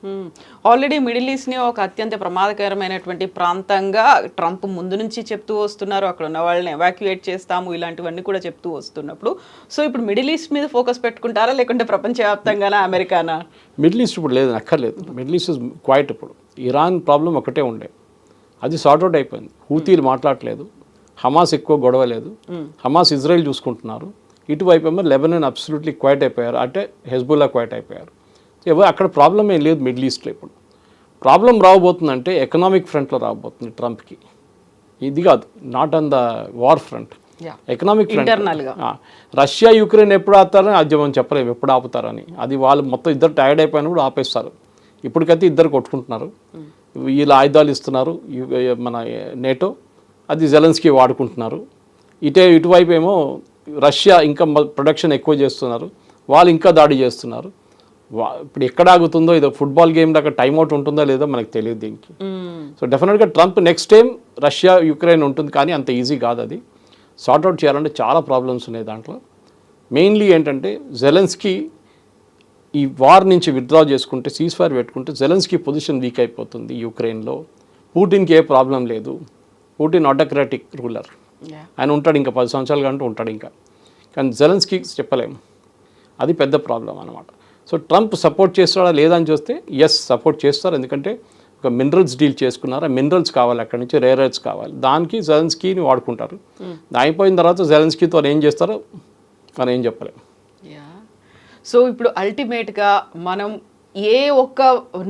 ఆల్రెడీ మిడిల్ ఈస్ట్ని ఒక అత్యంత ప్రమాదకరమైనటువంటి ప్రాంతంగా ట్రంప్ ముందు నుంచి చెప్తూ వస్తున్నారు. అక్కడ ఉన్న వాళ్ళని ఎవాక్యుయేట్ చేస్తాము, ఇలాంటివన్నీ కూడా చెప్తూ వస్తున్నప్పుడు, సో ఇప్పుడు మిడిల్ ఈస్ట్ మీద ఫోకస్ పెట్టుకుంటారా లేకుంటే ప్రపంచవ్యాప్తంగానా, అమెరికానా? మిడిల్ ఈస్ట్ ఇప్పుడు లేదు, అక్కర్లేదు. Middle east quite. ఇప్పుడు ఇరాన్ ప్రాబ్లం ఒకటే ఉండే, అది సార్ట్అవుట్ అయిపోయింది. హూతీలు మాట్లాడలేదు, హమాస్ ఎక్కువ గొడవ లేదు, హమాస్ ఇజ్రాయెల్ చూసుకుంటున్నారు. ఇటువైపు ఏమో లెబనాన్ అబ్సల్యూట్లీ క్వైట్ అయిపోయారు, అంటే హెజ్బుల్లా క్వైట్ అయిపోయారు. అక్కడ ప్రాబ్లం ఏం లేదు మిడిల్ ఈస్ట్లో. ఇప్పుడు ప్రాబ్లం రాబోతుందంటే ఎకనామిక్ ఫ్రంట్లో రాబోతుంది ట్రంప్కి. ఇది కాదు, not on the war front, economic front. Russia Ukraine ఎప్పుడు ఆపుతారని అది మనం చెప్పలేము, ఎప్పుడు ఆపుతారని. అది వాళ్ళు మొత్తం ఇద్దరు టైర్డ్ అయిపోయినా కూడా ఆపేస్తారు. ఇప్పటికైతే ఇద్దరు కొట్టుకుంటున్నారు, వీళ్ళు ఆయుధాలు ఇస్తున్నారు మన నేటో, అది జెలెన్స్కీ వాడుకుంటున్నారు. ఇటువైపు ఏమో రష్యా ఇంకా ప్రొడక్షన్ ఎక్కువ చేస్తున్నారు, వాళ్ళు ఇంకా దాడి చేస్తున్నారు. ఇప్పుడు ఎక్కడ ఆగుతుందో, ఇదో ఫుట్బాల్ గేమ్ దాకా టైంఅవుట్ ఉంటుందో లేదో మనకు తెలియదు దీనికి. సో డెఫినెట్గా Trump next time Russia Ukraine ఉంటుంది, కానీ అంత ఈజీ కాదు. అది సార్ట్అవుట్ చేయాలంటే చాలా ప్రాబ్లమ్స్ ఉన్నాయి దాంట్లో. మెయిన్లీ ఏంటంటే జెలెన్స్కీ ఈ వార్ నుంచి విత్డ్రా చేసుకుంటే, సీజ్ ఫైర్ పెట్టుకుంటే జెలెన్స్కీ పొజిషన్ వీక్ అయిపోతుంది యుక్రెయిన్లో. పుటిన్కి ఏ ప్రాబ్లం లేదు, పుటిన్ ఆటోక్రాటిక్ రూలర్, ఆయన ఉంటాడు ఇంకా 10 సంవత్సరాలు కంటూ ఉంటాడు ఇంకా. కానీ జెలెన్స్కీ చెప్పలేము, అది పెద్ద ప్రాబ్లం అనమాట. సో ట్రంప్ సపోర్ట్ చేస్తాడా లేదా అని చూస్తే ఎస్ సపోర్ట్ చేస్తారు, ఎందుకంటే ఒక మినరల్స్ డీల్ చేసుకున్నారు. ఆ మినరల్స్ కావాలి, అక్కడి నుంచి రేర్ ఎర్త్స్ కావాలి, దానికి జెలెన్స్కీని వాడుకుంటారు. అయిపోయిన తర్వాత జెలెన్స్కీతో ఏం చేస్తారో మనం ఏం చెప్పలేము. సో ఇప్పుడు అల్టిమేట్గా మనం ఏ ఒక్క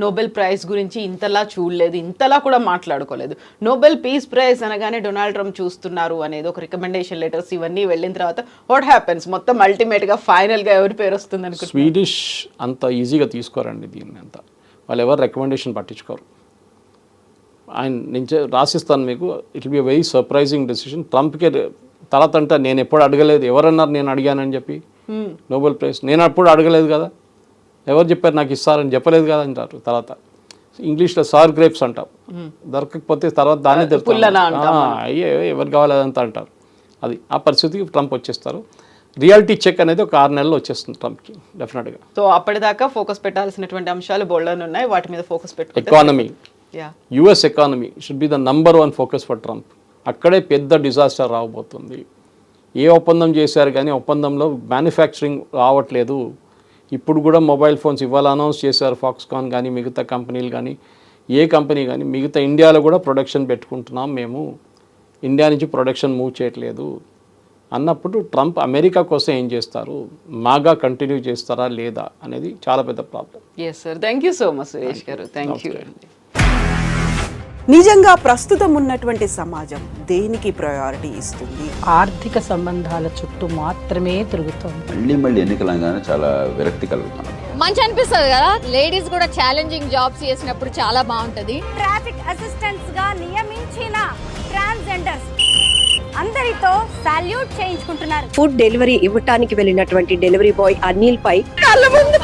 నోబెల్ ప్రైజ్ గురించి ఇంతలా చూడలేదు, ఇంతలా కూడా మాట్లాడుకోలేదు. నోబెల్ పీస్ ప్రైజ్ అనగానే డొనాల్డ్ ట్రంప్ చూస్తున్నారు అనేది ఒక రికమెండేషన్ లెటర్స్ ఇవన్నీ వెళ్ళిన తర్వాత వాట్ హ్యాపెన్స్, మొత్తం అల్టిమేట్గా ఫైనల్గా ఎవరి పేరు వస్తుంది అనుకో. స్వీడిష్ అంత ఈజీగా తీసుకోరండి దీన్ని, అంతా వాళ్ళు ఎవరు రికమెండేషన్ పట్టించుకోరు. ఆయన నుంచి రాసిస్తాను మీకు, it will be very surprising decision. ట్రంప్కే తర్వాత అంటే నేను ఎప్పుడు అడగలేదు, ఎవరన్నారు నేను అడిగానని చెప్పి నోబెల్ ప్రైజ్, నేను అప్పుడు అడగలేదు కదా, ఎవరు చెప్పారు నాకు ఇస్తారని చెప్పలేదు కదా అంటారు. తర్వాత ఇంగ్లీష్లో సార్ గ్రేప్స్ అంటాం, దొరకకపోతే తర్వాత దాన్ని అయ్యే ఎవరు కావాలంతా అంటారు. అది ఆ పరిస్థితికి ట్రంప్ వచ్చేస్తారు. రియాలిటీ చెక్ అనేది ఒక 6 నెలలు వచ్చేస్తుంది ట్రంప్కి డెఫినెట్గా. సో అప్పటిదాకా ఫోకస్ పెట్టాల్సినటువంటి అంశాలు బోల్డన్ ఉన్నాయి, వాటి మీద ఫోకస్ పెట్టాలి. Economy, US economy should be the number 1 focus for Trump. అక్కడే పెద్ద డిజాస్టర్ రాబోతుంది. ఏ ఒప్పందం చేశారు కానీ ఒప్పందంలో మ్యానుఫ్యాక్చరింగ్ రావట్లేదు. ఇప్పుడు కూడా మొబైల్ ఫోన్స్ ఇవాళ అనౌన్స్ చేశారు, ఫాక్స్కాన్ కానీ మిగతా కంపెనీలు కానీ, ఏ కంపెనీ కానీ మిగతా ఇండియాలో కూడా ప్రొడక్షన్ పెట్టుకుంటున్నాం మేము, ఇండియా నుంచి ప్రొడక్షన్ మూవ్ చేయట్లేదు అన్నప్పుడు ట్రంప్ అమెరికా కోసం ఏం చేస్తారు, మాగా కంటిన్యూ చేస్తారా లేదా అనేది చాలా పెద్ద problem. Yes sir, thank you so much Suresh garu, thank you. నిజంగా ప్రస్తుతం ఉన్నటువంటి సమాజం దేనికి ప్రయారిటీ ఇస్తుంది? ఆర్థిక సంబంధాల చుట్టూ మాత్రమే తిరుగుతోంది. మళ్ళీ ఎన్నికలంగానే చాలా విరక్తి కలుగుతాం. మంచి అనిపిస్తుంది కదా, లేడీస్ కూడా ఛాలెంజింగ్ జాబ్స్ చేసినప్పుడు చాలా బాగుంటది. ట్రాఫిక్ అసిస్టెంట్స్ గా నియమించిన ట్రాన్స్జెండర్స్ అందరితో సాల్యూట్ చేయించుకుంటున్నారు. ఫుడ్ డెలివరీ ఇవ్వటానికి వెళ్ళినటువంటి డెలివరీ బాయ్ అనిల్ పై కళ్ళ ముందు